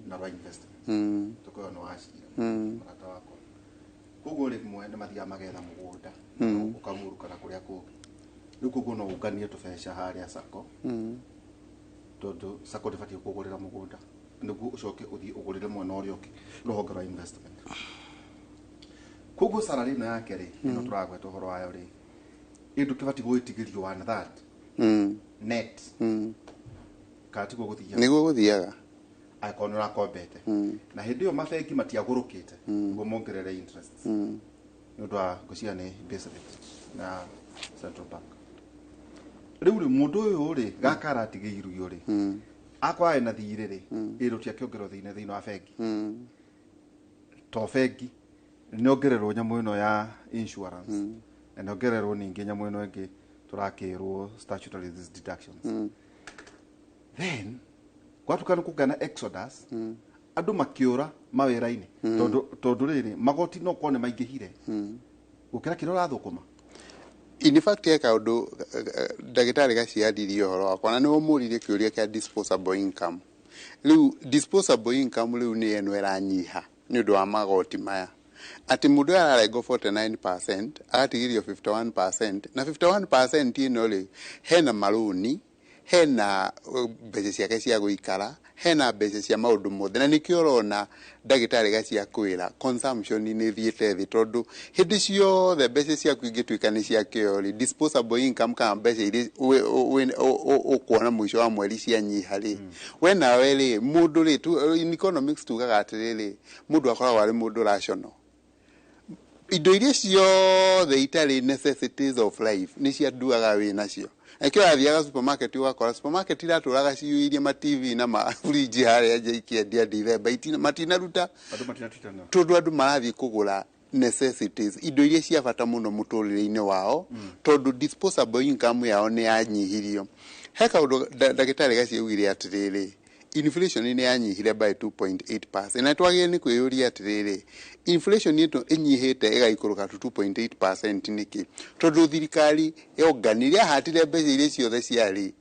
na rwa investment tukoyo no ashira marata wako koguo ri mwene mathia magetha mugunda ukamuruka na kuria ku ruko no uganie tubesha haria sako tondu sako ndibati kugurira mugunda niguo ucoke uthii ugurire mwena uria uki ruhonge rwa investment koguo salary no yake ri no turagweta uhoro wayo ri indu kibati gwitigirio one that net katiko guthia niguo guthiaga akona rakombete na hindi yo mabengi matiagurukite niguo mongerere interest ndu wa gucia ni basement na Central Bank riu ri mundu uyu ri gakara atigiiruyo ri akwa ena thire ri iru tia kiongero thine wa bengi to bengi niongererwo nyamu ino ya insurance na niongererwo ningi nyamu ino ingi turakirwo statutory deductions then kwatukana kugana exodus andu makiura mawira-ini tondu riri magoti no kone maingihire gukira kirora thukuma in fact eka undu ndagitari gaciadirie horo wakwa na niwo muririe kiuria kia disposable income riu disposable income riu ni eno eranyiha ni undu wa magoti maya ati mundu ararengo 49% agatigirio 51% na 51% ino ri hena maruni hena mbeca ciake cia guikara hena mbeca cia maundu mothe na nikio urona ndagitari gacia kwira consumption ni thiete thi tondu hindi ciothe mbeca ciaku ingituika ni cia kiori disposable income kana mbeca iri ukuona mwisho wa mweri cia nyiha ri we nawe ri mundu ri in economics tugaga atiriri mundu akoragwo ari mundu rational indo iria ciothe itari necessities of life ni cia duaga wi nacio ekio athiaga supermarket ugakora supermarket iraturaga ciuirie ma TV na ma fridge haria ikiendia December itina matina ruta tondu andu marathie kugura necessities indo iria cia bata muno muturire-ini wao tondu disposable income yao ni yanyihirio heka undu ndagitari gaciugire atiriri inflation ni yanyihire by 2.8% na twagire ni kwiyuria atiriri inflation yetu inyihite igaikuruka 2.8% niki tondu thirikari yoganirie hatire mbeca iria ciothe ciari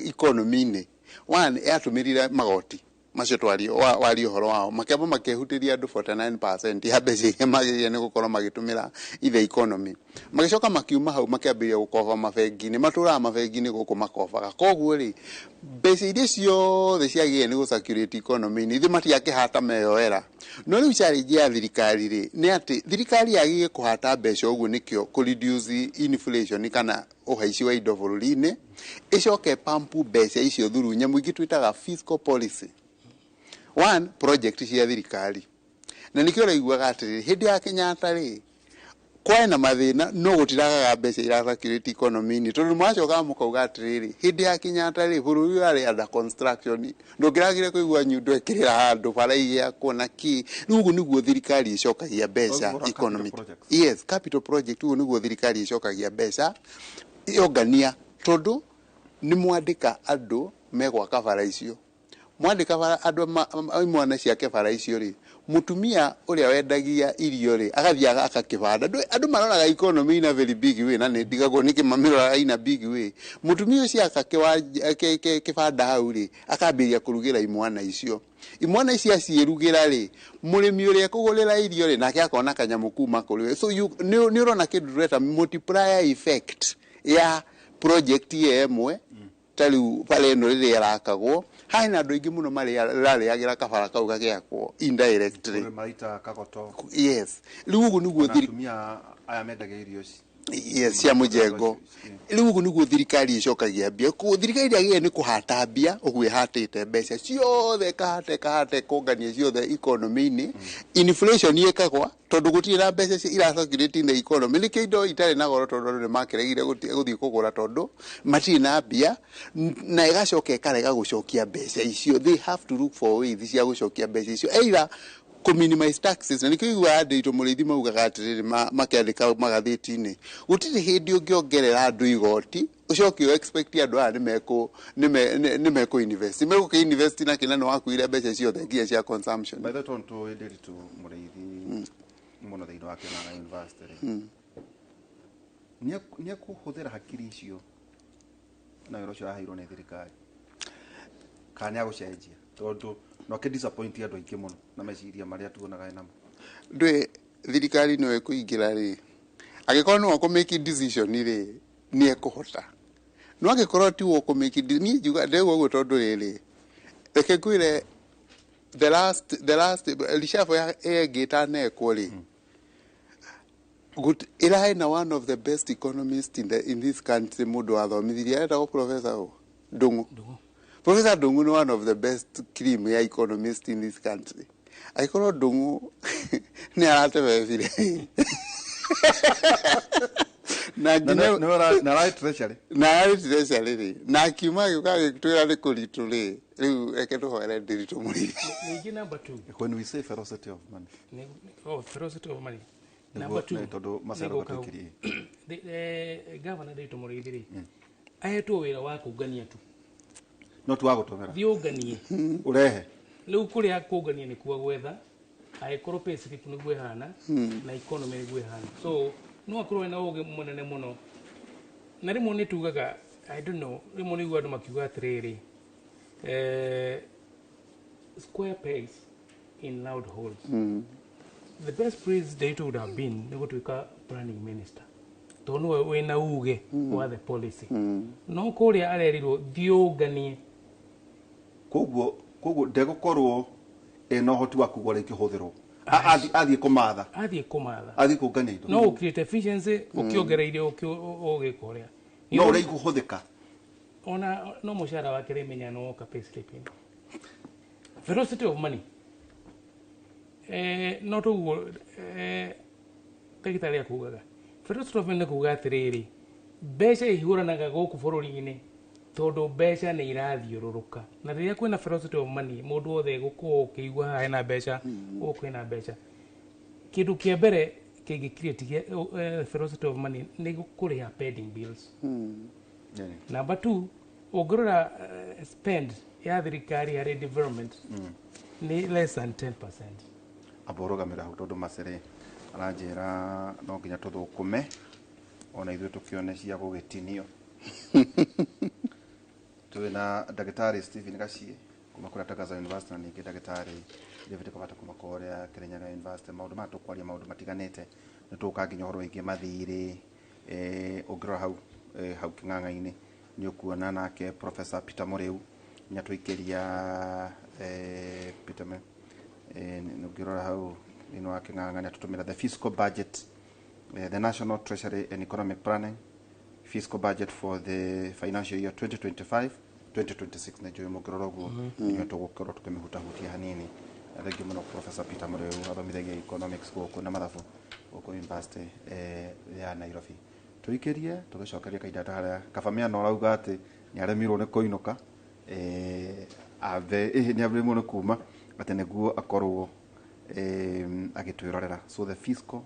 economy ni one yatumirire magoti macio twari wari horo wao makamba makehutiria andu 49% ya mbeca iria magirie ni gukorwo magitumira ithe economy magicoka makiuma hau makiambiria gukoba mabengi ni matura mabengi ni guku makobaga koguo ri mbeca iria ciothe ciagiye ni gusacurate economy ni thi matiakihata meyoera no riu challenge ya thirikari ri ni ati thirikari yagiye kuhata mbeca uguo nikio ku reduce inflation kana uhaici wa indo bururi-ini icoke pampu mbeca icio thuru nyamu igitwitaga fiscal policy one project cia thirikari na nikio raiguaga atiriri hindi ya Kenyatta ri kwena mathina no gutiraga mbeca irasacurate economy ni tondu mwacoka mukauga atiriri hindi ya Kenyatta ri bururi ari under construction ndungiragire kuigua nyundo ekirira handu barai ya kuona ki rugu niguo thirikari icokagia mbeca economy yes capital project rugu niguo thirikari icokagia mbeca iogania tondu ni mwandika andu megwa kabara icio mwandika bara andu imwana ciake bara icio ri mutumia uria wendagia irio ri agathiaga akakibanda andu maroraga economy in a very big way na ni ndigagwo niki mamirora in a big way mutumia ucio akakibanda hau ri akambiria kurugira imwana icio acirugira ri murimi uria kugurira irio ri nake akona kanyamu kuma kuri so ni urona kindu reta multiplier effect ya project yemwe tariu pale no riri yarakagwo haina andu ingi muno mari rariagira kabara kau gagiakwo indirectly maita kagoto yes riu ugu niguo thirikari aya mendaga irio yes cia mujengo riu ugu niguo thirikari icokagia mbia ku thirikari agie ni kuhata mbia ugu ihatite mbeca ciothe kahate kongania ciothe economy-ini inflation yekagwa tondu gutire na mbeca iracirculate in economy ni kindo itari na goro tondu ni makiregire guthii kugura tondu matiri na mbia na igacoka ikarega gucokia mbeca icio they have to look for ways cia gucokia mbeca icio either ku minimize taxes na nikigwa andito murithi maugaga atiriri makiandika magatheti-ini gutiri hindi ungiongerera andu igoti ucoki u expect andu aya ni meko invest invest na kinano wakuire mbeca ciothe ngia cia consumption by the time to edit murithi muno thiini wa Kenyatta University ni kuhuthira hakiri icio na yoro cio aheirwo ni thirikari kana gucenjia tondu no ke disappoint andu aingi muno na meciria maria tuonaga namo ndwe thirikari no ekuingira ri agikorwo no ko make decision ri ni ekuhota no agikorwo ti wo ko make ni juga ndego go tondu riri reke kwire the last lishafo ya geta na ekori good ira na one of the best economists in this country mudo athomithiria eta go professor Ndungu Professor Ndungu is one of the best cream economists in this country. I call Ndungu ni arate vile. Na right treasury. Na kima yuka kutoa le kulitule. Riu eketo hoere dirito muri. Ni number 2. When we say ferocity of money. Ferocity of money. Number 2. Todo masaro batukiri. The governor dirito muri thiri. Ahetwo wira wa kugania tu. No twagotomera thiunganie urehe riu kuria kungania ni kuwa gwetha aikorwo pay slip ni gwehana na economy ni gwehana so no akorwo na uge munene muno na rimwe ni tugaga I don't know rimwe ni gwa makiuga atiriri square pegs in loud holes the best place they would have been ni gutuika planning minister tonu we na uge wa the policy no kuria arerirwo thiunganie koguo ndegukorwo eno hoti wa kugora ikihuthirwo athie kumatha kungania indo no create efficiency ukiongereire ugikoria no uri iguhuthika ona no mushara wa kire menya no ka pay slip velocity of money no to tekitari akugaga velocity of money kuga atiriri mbeca ihuranaga guku bururi-ini tondu mbeca ni irathiururuka na riria kwina velocity of money mundu othe guko kiigua hena mbeca ukwina mbeca kindu kia mbere kingi create velocity of money ni kuriha pending bills number 2 ugurura spend ya thirikari ya development ni less than 10%. Aborogamira hau tondu macere aranjira no nginya tuthukume ona ithuĩ tukione cia gugitinio tuwina Daktari Stephen Gacie kuma kuri Tagaza University na ningi Daktari David Kabata kuma kuri Kirinyaga University maundu matukwaria maundu matiganite nituka nginya horo ingi mathiri ugira hau King'ang'a-ini ni ukuona nake Professor Peter Muriu nyatuikiria Peter nugira hau ino wa King'ang'a ni tutumira the fiscal budget the National Treasury and Economic Planning fiscal budget for the financial year 2025-2026 na joyo mugororogo ni tugukoro tukimihutahutia hanini thank you muno Professor Peter Muriu athomithagia economics guku na mathabu guku University ya Nairobi tuikirie tugicokeria kaidata haria kabamia no rauga ati ni aremirwo ni kuinuka ni aremirwo ni kuma ati niguo akorwo agitwirorera so the fiscal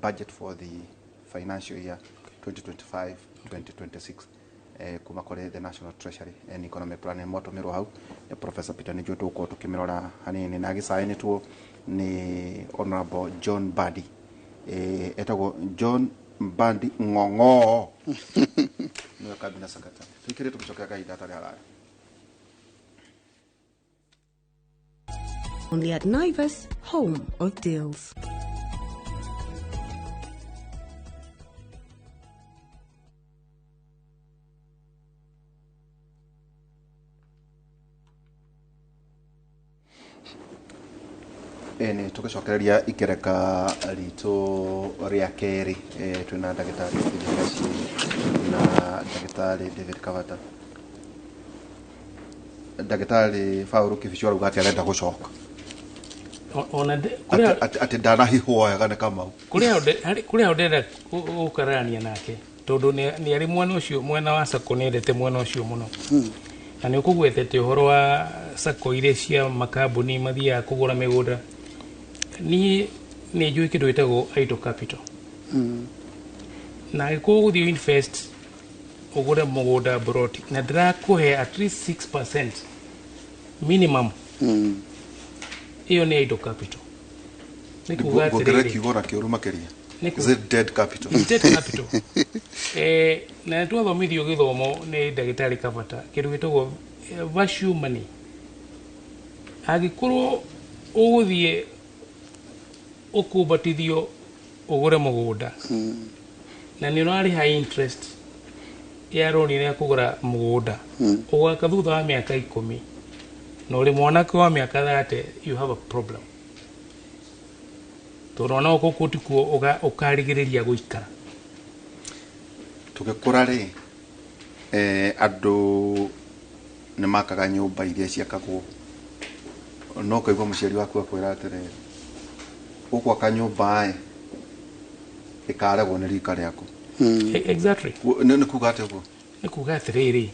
budget for the financial year 2025-2026 kuma kore the National Treasury and Economic Planning motomirwo hau Professor Peter Njuto ko tukimirora hanini na gisaini tuo ni Honorable John Mbadi etagwo John Mbadi Ng'ong'o niwe kabina sakata fikiri tukichokea kaida tare halala only at Naivas, home of deals. Ene tukicokereria ikereka rito ria keri twina ndagitari Thibikaci na ndagitari David Kavata. Ndagitari Fauru Kibici arauga ati arenda gucoka ona ati ndanahihoya gane Kamau kuria ndenda gukarania nake tondu ni ari mwana ucio mwena wa Sako nendete mwena ucio muno na ni ukugwetete uhoro wa Sako ile cia makambuni mathia kugura migunda ni njui kindu gitagwo idle capital na iko guthio invest ugure mugunda broti na ndirakuhe at least 6% minimum iyo ni idle capital nikuga gukira kigora kiuru makeria is it dead capital na twathomithio githomo ni ndagitari Kavata kindu gitagwo value money agikorwo uguthie ukubatithio ugure mugunda na ni no ari high interest ya roni ya kugura mugunda ugaka thutha wa miaka 10 na uri mwanake wa miaka 30 you have a problem turona ukukutikuo ukarigiriria guikara tugikura ri andu ni makaga nyumba iria ciakagwo no kaigwa muciari waku akwira atiriri ukwa kanyumba ikaregwo ni rika riaku exactly ni kuga ati uguo ni kuga atiriri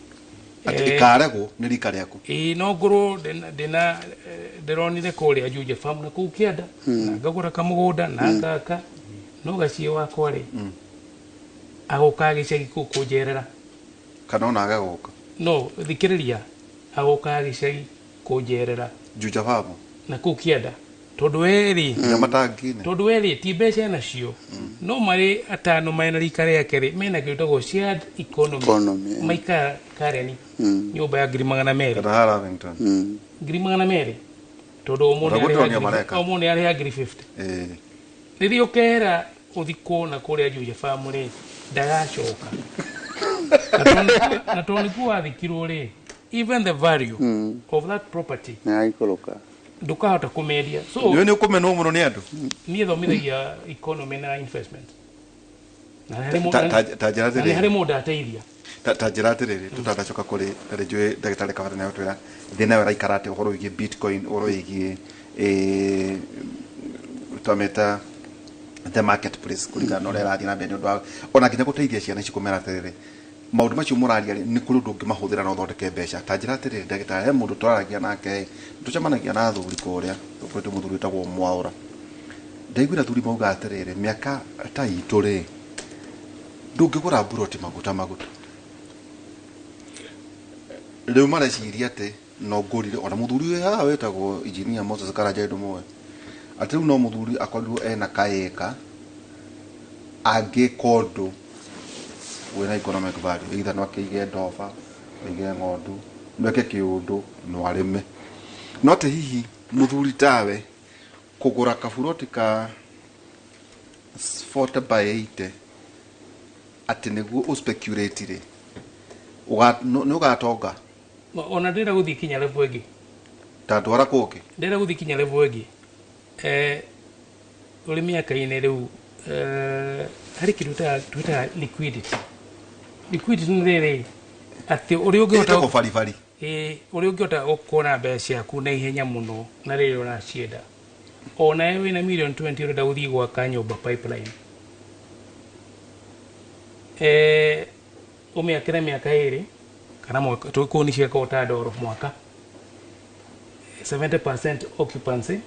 ati ikaregwo ni rika riaku no ngoro ndina ndironire kuria Juja farm na kuu Kianda na ngagura kamugunda na ngaka no gacie wakwa ri agoka gicagi kujerera kana ona agagoka no thikiriria agoka gicagi kujerera Juja farm na kuu Kianda tondu eri nyamatangine tondu eri ti mbeca nacio no mari atano maina rika riake ri mena gitagwo shared economy maika kareni nyumba ya Girimagana Meri kana Haravington Girimagana Meri tondu omone ari agri 50 riria ukera uthiko na kuria Juja farm ri ndagacoka na tondu kwa thikirwo ri even the value of that property na ikoroka ndukahota kumedia so ni ukumenwo muno ni andu ni thomithagia economy na investment na hari mundu ateithia tajira atiriri tutadacoka kuri njui ndagitari Kavata nayo twira thina wera ikarate uhoro wigi bitcoin uhoro wigi twameta the marketplace kulingana na uria rathi na mbere ndu ona nginya guteithia ciana ici kumera atiriri maundu macio muraria ni kuri undu ngimahuthira na uthondeke mbeca tajira atiriri ndagitari he mundu twaragia nake tucemanagia na athuri kuria tukwete muthuri witagwo Mwaura ndaiguira thuri mauga atiriri miaka ta itu ri ndungigura buroti maguta riu mareciria ati no ngurire ona muthuri we haha wetagwo engineer Moses Karanja Ndumoe ati riu no muthuri akorirwo ena kaeka angikondu wena economic value either no akige ndoba aige ng'ondu nweke kiundu no arime no ati hihi muthuri tawe kugura kaburoti ka 40 by 80 ati niguo uspecurate ri ni ugatonga ona ndira guthi kinya level igi tandwara kuki ndira guthi kinya level igi uri miaka ine riu hari kindu twita liquidity ni riri ati uri ungihota kufarifari uri ungihota gukona mbeca ciaku na ihenya muno na riri unacienda ona wewe na million 20 urenda guthi gwaka nyumba pipeline umiakira miaka iri kana mwaka tukunishia kwa tadoro mwaka 70% occupancy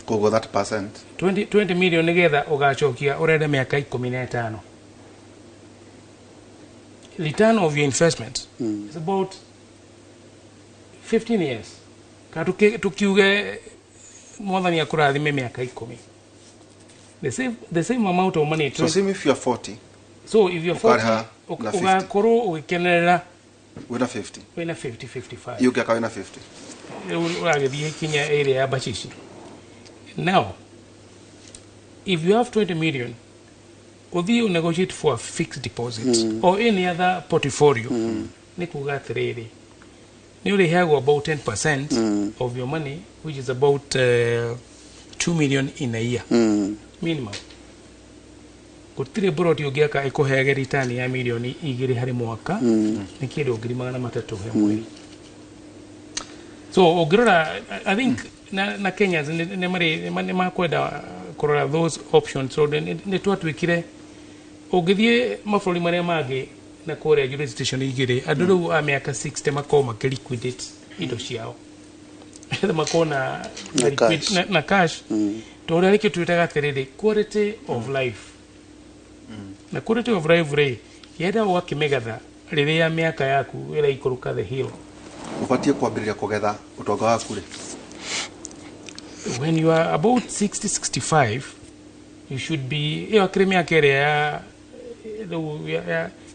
kogo that percent 20 million nigetha ugachokia urenda miaka 15 return of your investment is about 15 years ka tukiuge mwathani akurathime miaka 10. The same amount of money. So same if you are 40. So if you're 40, ugakorwo ugikenerera wina 50. Wina 50, 55. You gaka wina 50. Uragithie kinya area ya bachichi. Now, if you have 20 million, would you negotiate for a fixed deposit or any other portfolio? Ni kuga atiriri. You only have about 10% of your money, which is about 2 million in a year. Minimum. Gutire boroti ugiaka ikuheage return ya milioni 2 hari mwaka ni kindu ngiri 300 he mweri. So ogirora, I think na Kenyans ne makwenda kurora those options, so ne twatwikire ogithie mabũrũri marĩa mangĩ na kũrĩa jurisdiction igĩrĩ andũ rĩu a mĩaka 60 makorwo makĩliquidate indo ciao makona na cash tũrĩa rĩkĩ twĩtaga atĩrĩrĩ quality of life na quality of life rĩ yenda ũgakĩmĩgetha rĩrĩa mĩaka yaku ĩraikũrũka the hill ubatie kwambĩrĩria kũgetha ũtonga waku rĩ. When you are about 60-65 you should be ĩyo akĩrĩ mĩaka ĩrĩa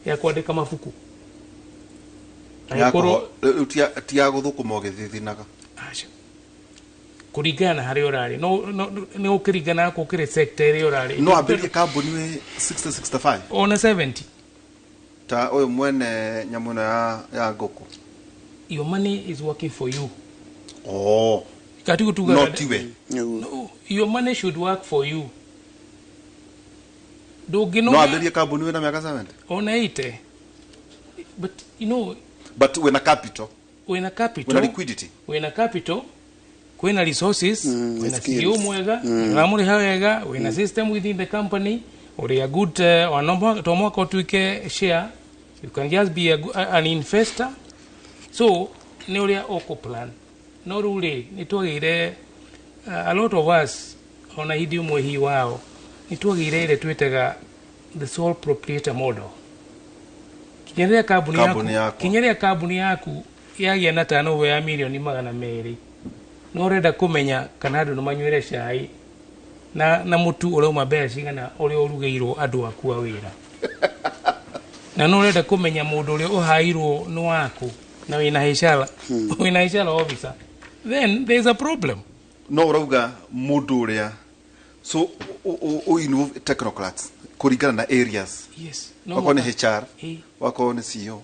ya kwandĩka mabuku tia gũthũkũma ũgĩthithinaga kũringana harĩa ũrarĩ nĩ ũkĩringana gũkĩrĩ sector ĩrĩa ũrarĩ no ambĩrĩrie kambuni 60-65 ona 70 ta ũyũ mwene nyamũ ĩno ya ngũkũ. Your money is working for you. Not you. No, your money should work for you. No, abeli kambuni wena miaka 70. On 80. But you know. But when a capital. When a capital. When a liquidity. When a capital. When a resources. When a skill mwega. Ramuri hawega. When a system within the company. Or a good. Or no tomoko tuike share. You can just be an investor. So, neuria oko plan. No rule. Nituagire. A lot of us. Ona hidi umwehi wao. Nituagire ile tuitaga the sole proprietor model. Kinyerea kabuni yaku yagia na turnover ya milioni 200. No renda kumenya kana andu numanywire cai na mutu ule umabea cigana ule urugeirwo andu aku a wira. Na no renda kumenya mundu ule uhairwo no waku na wina hichala officer. Then there's a problem. No rauga mundu uria. So, involve technocrats, kuringana na areas. Yes. Wako ni HR, wako ni CEO.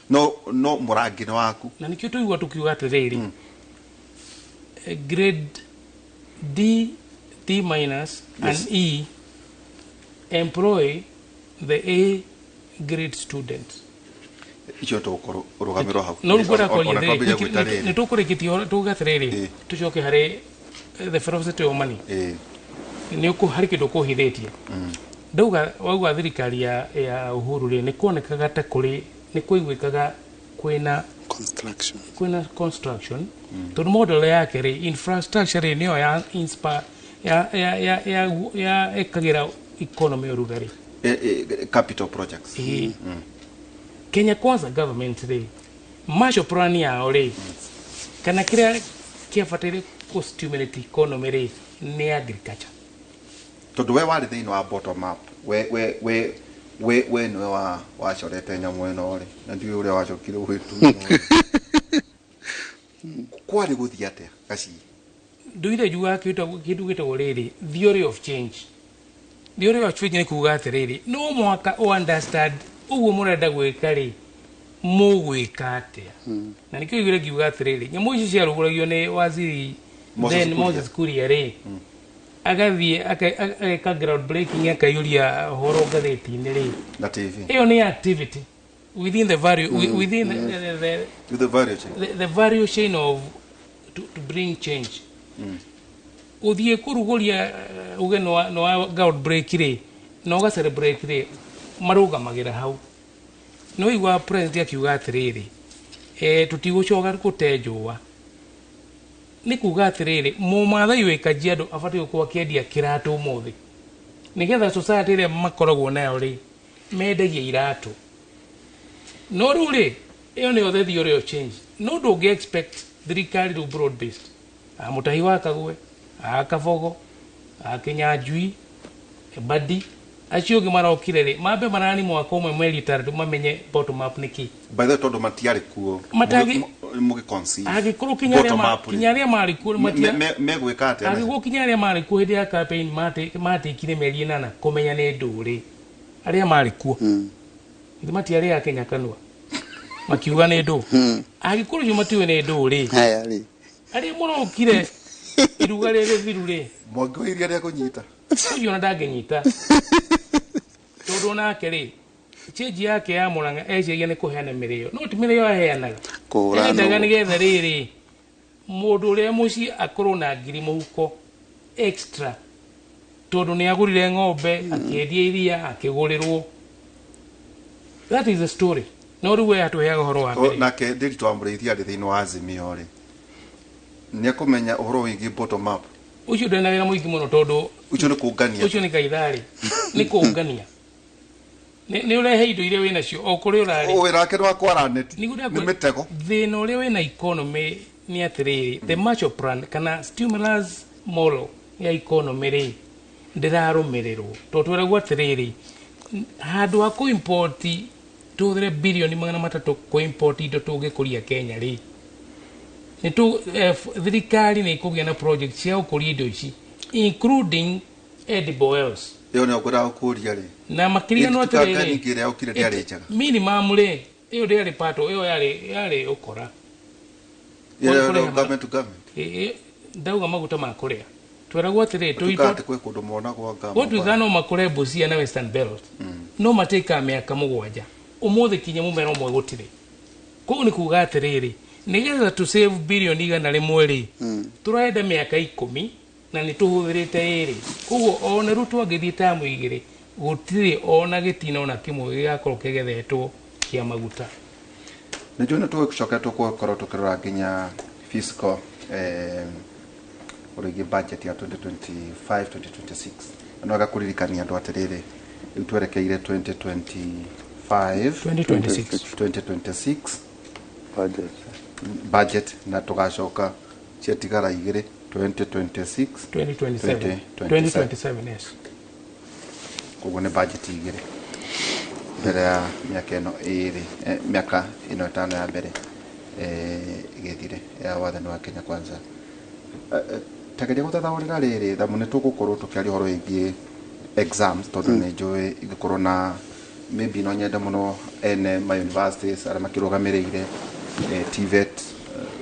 No murangino waku. Na nikio tuigua tukiuga atiriri. Grade D, D minus, and E employ the A grade students. Icho tokoro urugamiro hau. No rugora kwa yede. Nitukurikitio tuga atiriri. Tucoke hari the philosophy of money. Ni ukuhari kindu kuhithetie ndauga wauga thirikari ya Uhuru ri ni kuonekaga ta kuri ni kuiguikaga kwina construction to model yake ri infrastructure ni ya inspire ya ekagira economy urugari capital projects. Kenya Kwanza government ri marshal plan ya ori kana kira kiafatire ku stimulate economy ri ni agriculture. Tondu we wari thiini wa bottom up we no wa chorete nyamu eno ri na ndiwe uria wachokire witu kwari guthia atia kaci nduire juga kindu gitagwo riri theory of change ni kuga atiriri no mwaka o understand uguo murenda gwika ri mugwika atia na nikio igire kiuga atiriri nyamu ici ciaruguragio ni waziri then Moses Kuria ri agathie aka ground breaking akayuria horo gatheti-ini ri na TV iyo ni activity within the value the value chain of to bring change uthie kuruguria uge no ground break ri no ga celebrate ri marugamagira hau no igwa president akiuga atiriri tutigucoka kutenjwa ni kuga atiriri mumathai wikagia andu abatie gukwa kiendia kiratu muthi nigetha society ire makoragwo nayo ri mendagia iratu no ruri iyo ni othe theory of change no do get expect thirikari to broad based mutahi wa kagwe akafogo akinyanjui badi acio gimara okirere mabe marani mwaka umwe mweli 3 mamenye bottom up niki by the todo matiare kuo matagi mugi conceive agikuru kinyaria mari ku matia me gwikate agiku kinyaria mari ku hidi ya campaign mate kire meri nana komenya ne ndure aria mari ku ndi matiare ya Kenya kanwa makiuga ne ndo agikuru ju matiwe ne ndure hayari ari muno okire irugare virure mwango iria ria kunyita uyo ndagenyita todo na kere cheji yake ya Murang'a eje ne kuheana mirio no timirio aheanaga kura ndaga ni getha riri mundu ria muci akoro na ngiri muhuko extra todo ni agurire ng'ombe akiedia iria akigurirwo. That is the story no ruwe atuheaga horo wa mbere nake ndiri twamurithia ndi thiini wa Azimio ri ni akumenya uhoro wigi bottom up ucio ndena wira muingi muno todo ucio ni kuungania ucio ni kaithari ni kuungania ni urehe indo iria wina cio okuri urari wira ke rwa kwara net ni mitego thina uria wina economy ni atiriri the macho plan kana stimulus model ya economy ri ndirarumirirwo to twiragwo atiriri handu ha ku import 2 billion magana matatu ku import indo tungikuria Kenya ri ni tu thirikari ni kugia na project cia ukuria indo ici including edible oils yo ne okura ukuria ri na makiria no atiriri ngire ukire ndiari chaga minimum ri iyo ndiari pato iyo yari ukora government to government ndauga maguta makuria tweragwo atiriri tuikate kwe kundu mona gwa ngamba botu gano makure Busia na Western Belt no mateka miaka mugwanja umuthe kinya mumero mwe gutire ko ni kuga atiriri nigetha to save billion igana rimwe ri turenda miaka 10 na ni tuhuthirite iri koguo ona rutu agithie tamu igire gutire ona gitino na kimwe gigakorwo kigethetwo kia maguta nejona tuwe kushoka tukoro tukirora nginya fiscal urigi budget ya 2025 2026 no agakuririkania andu atiriri twerekeire 2026 budget na tugacoka ciatigara igire 2027 yes koguo ni budget igire mbere ya miaka ino iri miaka ino itano ya mbere igithire ya wathani wa Kenya Kwanza tageria guthathaurira riri thamune tugukorwo tukiari horo ingi exams tondu ni njui igikorwo na maybe no nyenda muno ene my universities ara makirugamirire TVET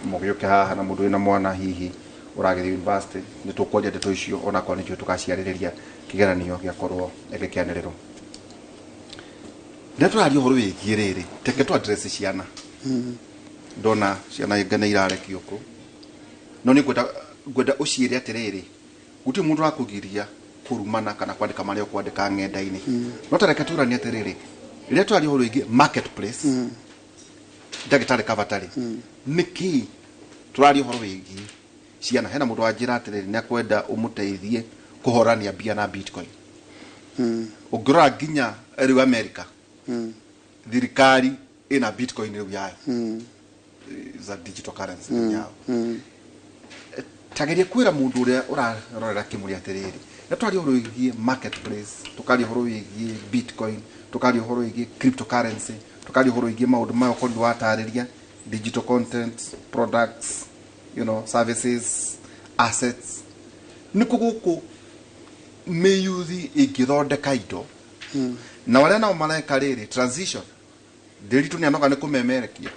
mugioke haha na mundu ina mwana hihi urageria university ni tukwoja ndeto icio ona kwa nicio tukaciaririria kigeranio giakorwo egikianiriro ndeto ari horo wigi riri teke tu address ciana ndona ciana ingana irarekio ku no ni gwenda uciire atiriri guti mundu akugiria kurumana kana kwandika mario kwandika ng'enda-ini no tareke turani atiriri ria twari horo ingi marketplace ndagitari kavatari niki turari horo ingi ciana hena mundu anjira atiriri ni akwenda umuteithie kuhorania bia na bitcoin ugura ginya eri America thirikari ina bitcoin riu yayo za digital currency yao tageria kwira mundu uria urarorera kimuri atiriri na twari horo igi marketplace tukari horo igi bitcoin tukari horo igi cryptocurrency tukari horo igi maundu mayo kondu watariria digital content products services assets nikuguku meyuthi igithondeka indo na wale na mareka riri transition ndiritu ni anoga ni kumemerekia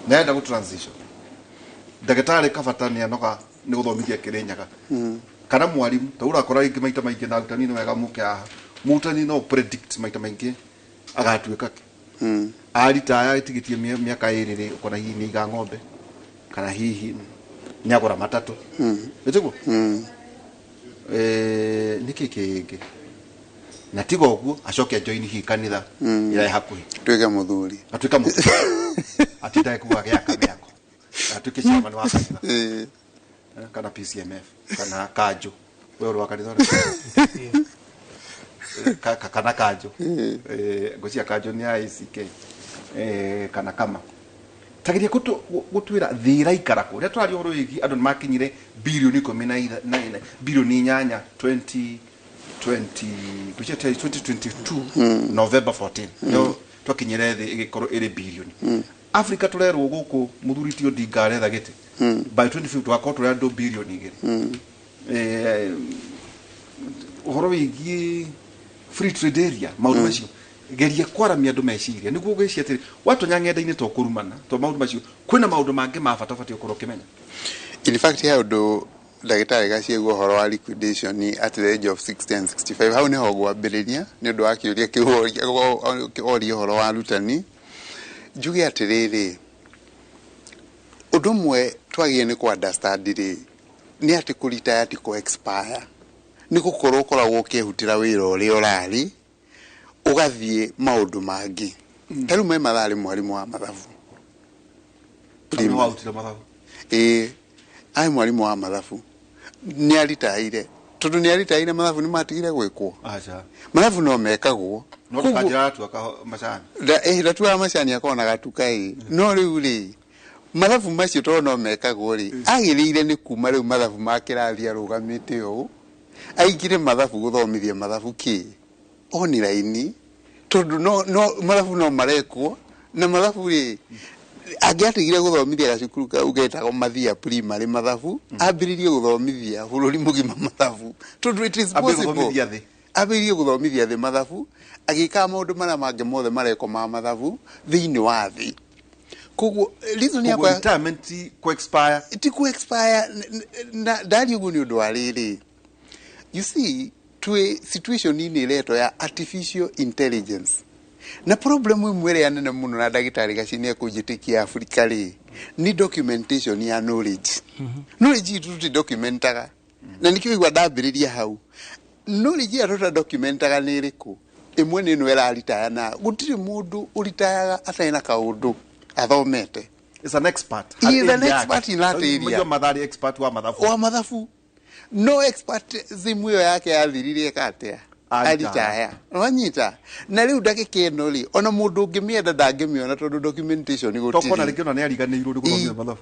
naenda ku transition ndagitari kabatani anoga ni guthomithia kirinyaga kana mwalimu taura akora ingi maita maingi na rutani no wega muke aha mutani no predict maita maingi agatuika arita aya itigitie miaka iriri ukona hihi ni iga ng'ombe kana hihi nyagora matatu nitiguo niki kingi na tigo guo acoke join hi kanitha ira hakuhi twega muthuri atuika muthuri atidai kuwa yaka miako atuike chama wa kanitha kana PCMF kana kajo wewe wa kanitha kana kajo ngocia kajo ni ICK kana kama tagiria gutwira thira ikarako ria twari horo igi andu makinyire bilioni 19 bilioni 8 2022 November 14 no twakinyire thi igikoro iri bilioni Africa turerwo guku muthuri ti Odinga aretha giti by 2050 wakoto ya do bilioni igiri horo igi free trade area maundu macio geria kwaramia andu meciria niguo gwiciria atiri watu nyang'enda-ini to kurumana to maundu macio kwina maundu mangi mabata bati ukoro kimenya. In fact ya undu ndagitari gaciegwo horo wa liquidation at the age of 60 and 65 hau ni ho gwambiriria ni undu wa kiuria kiuria horo wa rutani njuge atiriri undu mwe twagie ni ku understand ri ni ati kurita ati ko expire ni gukorwo ukoragwo ukihutira wira uria urari ugathie maundu mangi taru me mathari mwarimu wa mathabu ai mwarimu wa mathabu ni aritaire tondu ni aritaire mathabu ni matigire gwikwo acha mathabu no mekagwo no tukajira tu macani ndatua macani akona gatuka no riu ri mathabu macio to no mekagwo ri agirire ni kuma riu mathabu makirathia rugamite u aigire mathabu guthomithia mathabu ki online tondu no mathabu no marekwo na mathabu ri angiatigire guthomithia gacukuru ka ugetagwo mathia primary mathabu ambiririe guthomithia bururi mugima mathabu tondu it is possible ambiririe guthomithia the mathabu agika maundu mara mange mothe mareko ma mathabu thiini wa thi koguo reason ya kwa retirement ko expire ti ku expire na dari ugu ni undu wa riri you see to a situation ini leto ya artificial intelligence na problem imwe ya nene muno na ndagitari gacini ekujitikia Afrika ri ni documentation ya knowledge knowledge itu documentaga na nikio igwa ndambiriria hau knowledge ya tota documentaga ni riku imwe ni no era ritaya na gutiri mundu uritayaga ataina kaundu athomete is an expert he is an expert in that area mjo madhari expert wa mathafu no expert zimwe yake yathiririe katea aritaya wanyita na riu ndagike no ri ona mundu ngimienda ndangimiona tondu documentation gutiri tokona rikiona ni ariganirwo guthomithia mathabu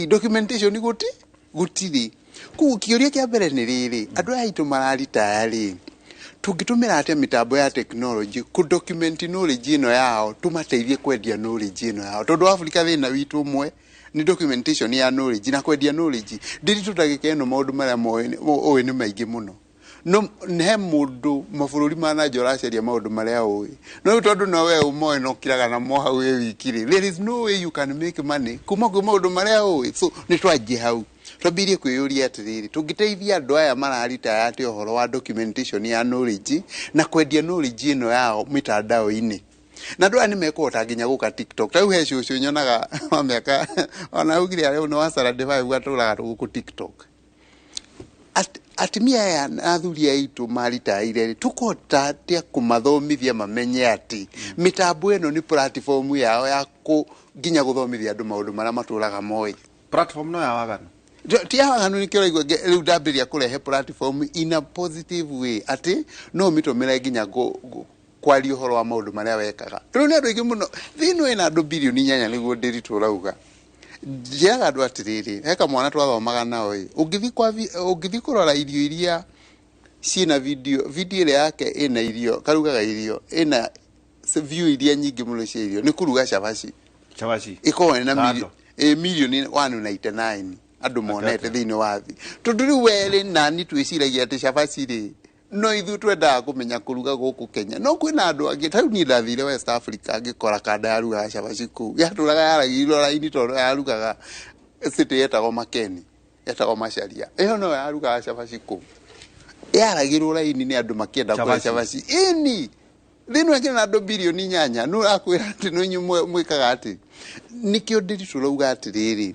documentation gutiri ku kiuria kia mbere ni riri andu aitu mararitaya ri tungitumira atia mitambo ya technology ku document knowledge ino yao tumateithie kwendia knowledge ino yao tondu Afrika thina witu umwe ni documentation ya knowledge na kwendia knowledge ndiri tutagike no maundu maria moe ni maingi muno no ne mundu mabuluri mana joraceria maundu maria oi no tondu no we umoe no kiraga na mo hau we wikiri there is no way you can make money kuma kwa maundu maria oi so ni twaje hau twabirie kwiyuria atiriri tungiteithia andu aya mararita ati ohoro wa documentation ya knowledge na kwendia knowledge ino yao mitandao-ini na ndu ani mekota nginya guka TikTok tau he cucu nyonaga wa miaka ona ugire ari no wasara device gaturaga guku TikTok atimia ya athuri aitu maritaire tukota atia kumathomithia mamenye ati mitambo eno ni platform yao ya nginya guthomithia andu maundu maria maturaga moi platform no ya waganu tia waganu ni kiro igwe riu ndambiria kurehe platform in a positive way ati no mitomera nginya kwali uhoro wa maundu maria wekaga riu ni andu ingi muno thino ina andu bilioni 8 niguo ndiri turauga njiraga andu atiriri heka mwana twathomaga nao ugithi kurora irio iria ciina video ile yake ina irio karugaga irio ina view iria nyingi muno cia irio ni kuruga chabaci iko na milioni 199 andu monete thini wa thi tondu riu wele nani twiciragia ati chabaci ri no ithu twenda kumenya kuruga guku Kenya no kwina andu angi tau ni ndathire West Africa ngikora kanda ya ruga chabaci ku yaturaga yaragirwo raini tondu yarugaga city yetagwo Makeni yetagwo Macharia iyo no yarugaga chabaci ku yaragirwo raini ni andu makienda kwa chabaci ini thino ngina na andu bilioni 8 no akwira ati no nyumwe mwikaga ati nikio ndiri turauga atiriri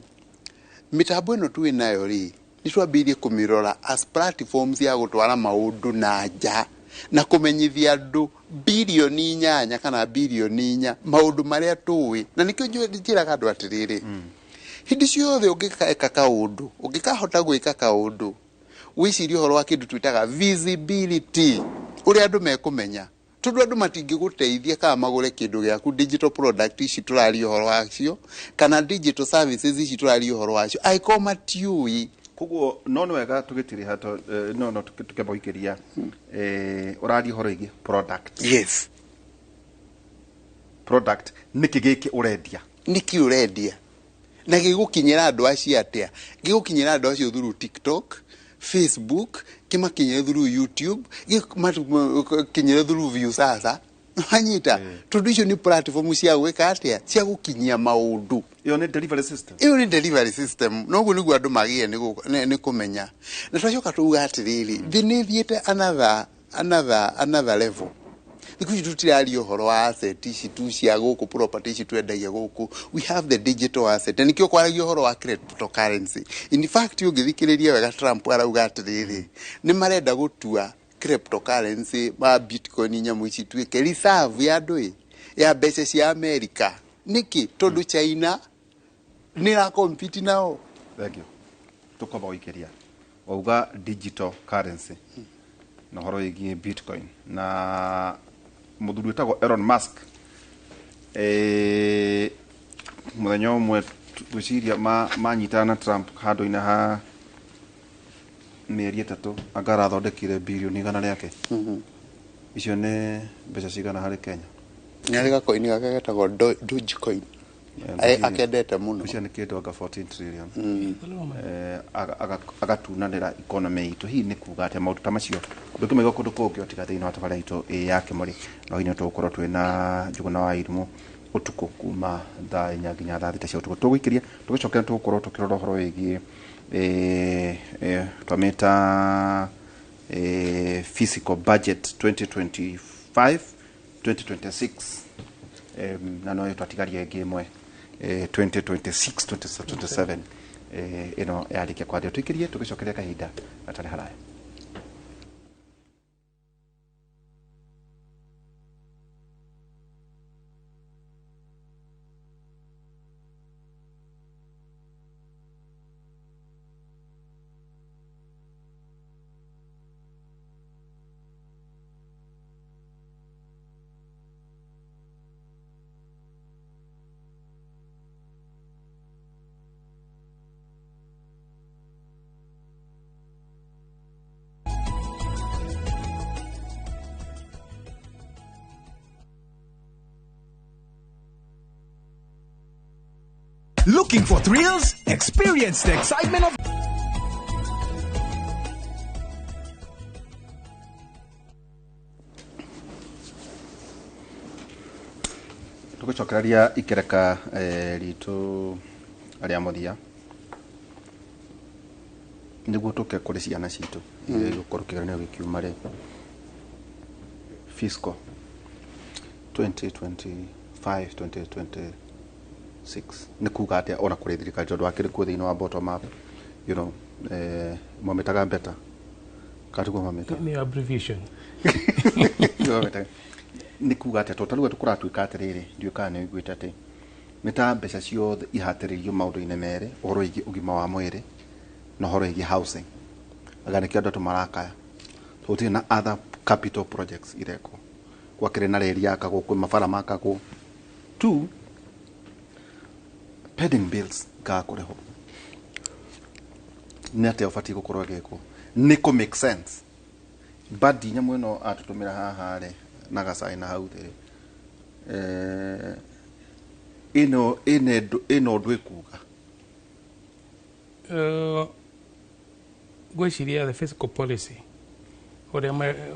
mitambo eno tu inayo ri nitwabirie kumirora as platforms ya gutwara maundu na nja na kumenyithia andu bilioni 8 kana bilioni 4 maundu maria tuwi na nikio njiraga andu atiriri hindi ciothe ungikaeka kaundu ungikahota gwika kaundu wicirie horo wa kindu twitaga visibility uri andu mekumenya tondu andu matingiguteithia kana magure kindu giaku digital product ici turari uhoro wacio kana digital services ici turari uhoro wacio aiko matiui kuguo no wega tugitiri hato no tukeboikiria urari uhoro igi product. Yes, product niki giki urendia na gigukinyira andu acio atia gigukinyira andu acio through TikTok, Facebook, kimakinyira through YouTube, kimakinyira through views sasa anyita tondu icio ni platform cia gwika atia cia gukinyia maundu. Iyo ni delivery system no guo niguo andu magie ni kumenya na twacoka tuuga atiriri thini thiete another level. Because tutirari uhoro wa asset ici tu cia guku property ici twendagia guku, we have the digital asset and kio kwaragia uhoro wa cryptocurrency. In fact ugithikiriria wega Trump arauga atiriri ni marenda gutua cryptocurrency ba bitcoin nyamu ici tuike reserve ya ndui ya mbeca cia America niki tondu China ni ra compete nao. Thank you. Tukoba ikiria wauga digital currency na horo igi bitcoin na muthuri wetagwo Elon Musk muthenya umwe gwiciria manyitana Trump handu-ina ha mieri 3 agarathondekire bilioni 100 riake icio ne mbeca cigana hari Kenya nyari ga coin gake getagwo Dogecoin akendete muno icio ni kindu anga 14 trillion agatunanira economy itu hi ni kuga ati maundu ta macio ndukimaiga kundu kungi otiga thiini wa tabara itu yake muri no hinya tugukorwo twina Njuguna wa Irimũ utuku kuma thaa 4 nginya thaa 6 cia utuku tuguikiria tugicokera tugukorwo tukirora uhoro wigie twameta fiscal budget 2025 2026 na no twatigaria ingi imwe 2026 2027 ino yarikia kwadia tuikirie tugicokeria kahinda atari haraya. Looking for thrills? Experience the excitement of tugicokereria ikereka ritu aria muthia niguo tuke kuri ciana citu gukorwo kigeranio gikiuma ri fiscal 2025 2026 ni kuga atia ona kuri thirikari tondu akiri ku thiini wa bottom up you know mometaga better katugo mometa ni abbreviation ni kuga atia totalu tukuratuika atiriri ndiuka ni igwita ati meta mbeca ciothe ihatiririo maundu-ini mere uhoro igi ugima wa mwiri na uhoro igi housing agane kiado tumarakaya tuti na other capital projects ireko kwa kire na reri yakagwo kwi mabara makagwo tu pending bills gakureho ni ate ofati gukorwo geko ni ko make sense but nyamu ino atutumira haha re na gasai na hau thiri ino ndwikuga gwiciria the fiscal policy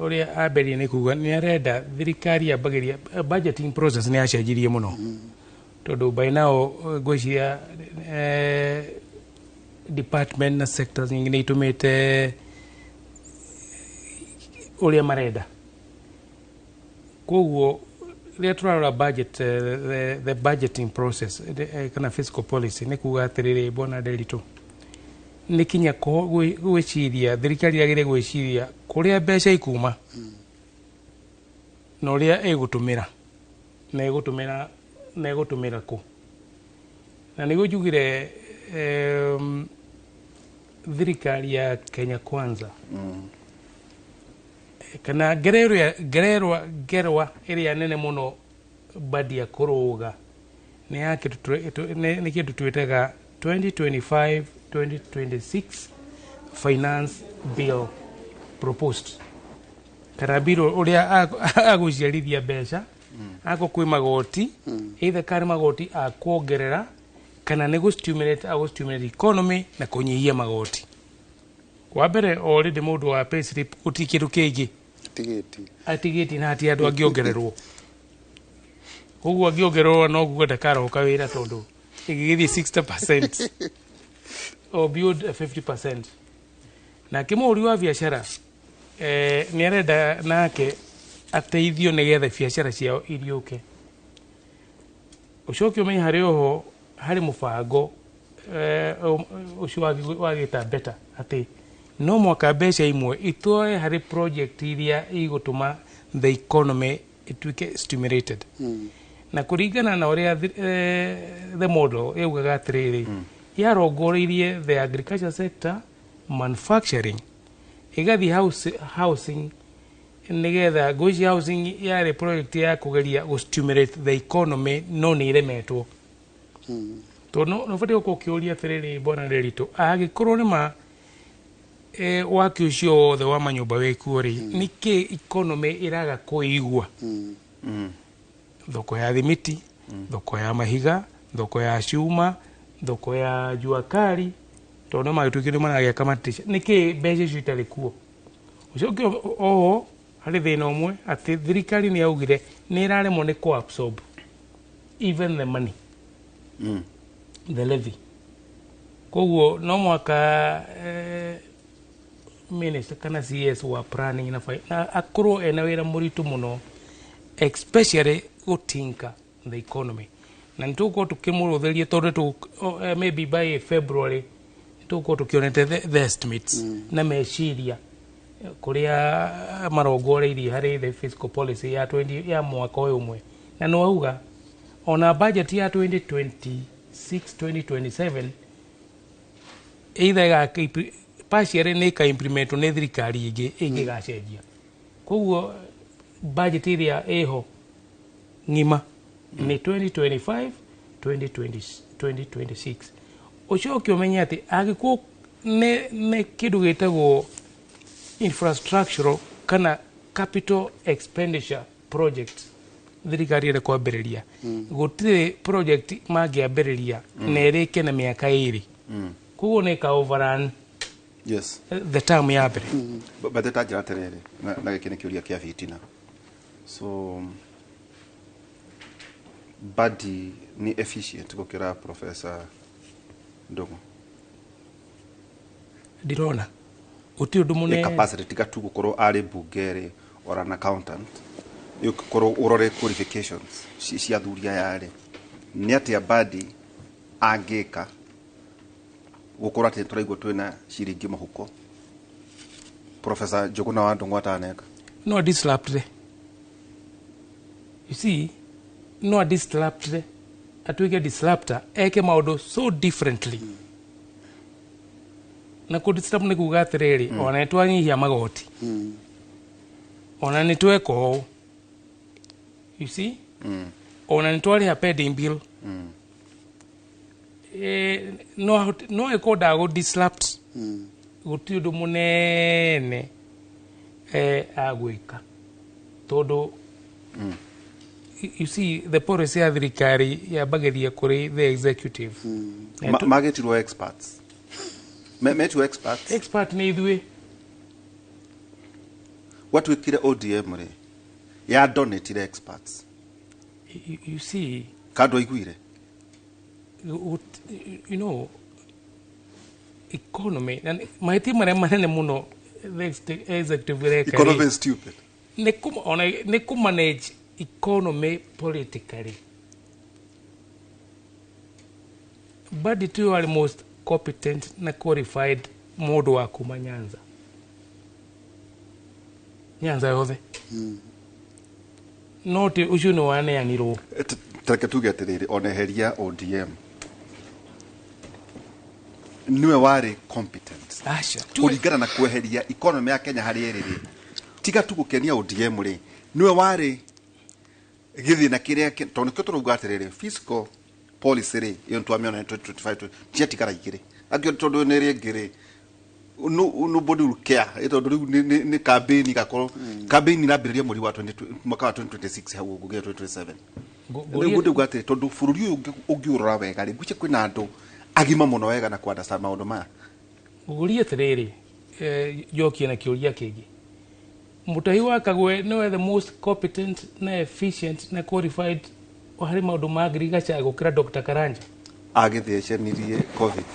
uria aberie ni kuga ni arenda thirikari yabagiria budgeting process ni acenjirie muno tondu by now gwiciria department na sectors nyingine itumite uria marenda koguo ria turarora budget the budgeting process kana fiscal policy ni kuga atiriri bona Nderitu ni kinya gwiciria thirikari yagire gwiciria kuria mbeca ikuma na uria igutumira na igutumira ku na niguo njugire thirikari ya Kenya Kwanza kana gerwa ĩrĩa nene mũno badi ya kũrũga nĩ yake nĩ kĩndũ twĩtaga 2025-2026 finance bill proposed kana bill ũrĩa agũciarithia mbeca ako kwĩ magoti either karĩ magoti akuongerera kana nĩ gũstimulate economy na kũnyihia magoti. Wa mbere already mũndũ wa payslip gũtirĩ kĩndũ kĩngĩ atigĩti na hati andũ angĩongererwo. Koguo angĩongererwo no kuga ndakaroka wĩra tondũ ĩgĩgĩthiĩ 60% or build 50%. Na kĩmũri wa biacara nĩ arenda nake ateithio nĩgetha biacara ciao iriũke. Ũcoke ũmenye harĩ oho harĩ mũbango ũcio wagĩta beta atĩ no mwaka mbeca imwe itwoe harĩ project iria igũtũma the economy ituĩke stimulated. Na kũringana na ũrĩa the model yaugaga atĩrĩrĩ yarongoreirie the agriculture sector, manufacturing, ĩgathiĩ housing nĩgetha ngũici housing yarĩ project ya kũgeria gũstimulate the economy no nĩ iremetwo. Tondũ no batiĩ gũkorwo ũkĩũria atĩrĩrĩ bwana Nderitu, angĩkorwo nĩma waki ũcio wothe wa manyũmba wĩkuo rĩ nĩkĩ economy ĩraga kũigua? Thoko ya thimiti, thoko ya mahiga, thoko ya cuma, thoko ya jua kali, tondũ magĩtuĩkire maragĩaka matirisha nĩkĩ mbeca icio itarĩ kuo? Ũcoke oho harĩ thĩna ũmwe atĩ thirikari nĩ yaugire nĩ ĩraremwo nĩ kũ-absorb even the money, the levy. Koguo no mwaka minister kana CS wa planning na akorwo ena wĩra mũritũ mũno especially gũtinka the economy. Na nĩtũgũkorwo tũkĩmũrũthĩria tondũ maybe by February nĩtũgũkorwo tũkĩonete the estimates na meciria kũrĩa marongoreirie harĩ the fiscal policy ya mwaka ũyũ ũmwe. Na no auga ona budget ya 2026-2027 either partially nĩ ka-implement nĩ thirikari ĩngĩgacenjia. Koguo budget ĩrĩa ĩho ng'ima nĩ 2025-2026. Ũcoke ũmenye atĩ angĩkorwo nĩ kĩndũ gĩtagwo infrastructural kana capital expenditure project thirikari ĩrĩ kwambĩrĩria gũtirĩ project mangĩambĩrĩria na ĩrĩke na mĩaka ĩrĩ. Koguo nĩ ka-overrun the term ya mbere. But the tajira terere na gĩkĩ nĩ kĩũria kĩa fitina. So badi ni efficient gũkĩra Professor Ndung'u? Ndirona gũtirĩ ũndũ mũnene capacity tiga tu gũkorwo arĩ mbunge or an accountant gũkorwo ũrore qualifications cia thuria yarĩ nĩ atĩa badi angĩka gũkorwo atĩ tũraigua twĩna ciringi mũhuko Professor Njũgũna wa Ndung'u ataneka? No disrupted. You see, no disrupted. Atuike disruptor eke maũndũ so differently. Na kũdisrupt nĩ kuga atĩrĩrĩ ona nĩtwanyihia magoti, ona nĩtweka ũũ, you see, ona nĩtwarĩha pending bill. No ĩkorwo ndagũ-disrupt gũtirĩ ũndũ mũnene agwĩka tondũ you see the policy ya thirikari yambagĩria kũrĩ the executive. Magetirwo experts. Metu experts. Expert nĩ ithuĩ. Watwĩkire ODM rĩ ya donatire experts. You see, kando iguire you know economy and mahĩtia marĩa manene mũno the executive reka economy is stupid. Nĩ kũ-manage economy politically. Badi tu are most competent na qualified mũndũ wa kuma Nyanza yothe. No ti ũcio nĩ waneanirwo. Tareke tuge atĩrĩrĩ oneheria ODM niwe warĩ competent Asha kũringana na kweheria economy ya Kenya harĩ ĩrĩ tiga tu gukenia ODM ri niwe wari githina kiria tondu kyo turuga atiriri fiscal policy ri iyo twamiona 2025 tiatikara igire agyo tondu ni ri ngiri nobody will care ito ndo ni campaign gakoro campaign na biria muri wa 2026 hawo gugia 2027 nobody gwate tondu fururi ugiurora wega ri guche kwina andu agima muno wega na kwanda sama maundu maya ugurie tiriri joki na kiuria kingi Mutahi wa Kagwe no the most competent na efficient na qualified hari maundu ma agriculture gukira Dr. Karanja agithecenirie covid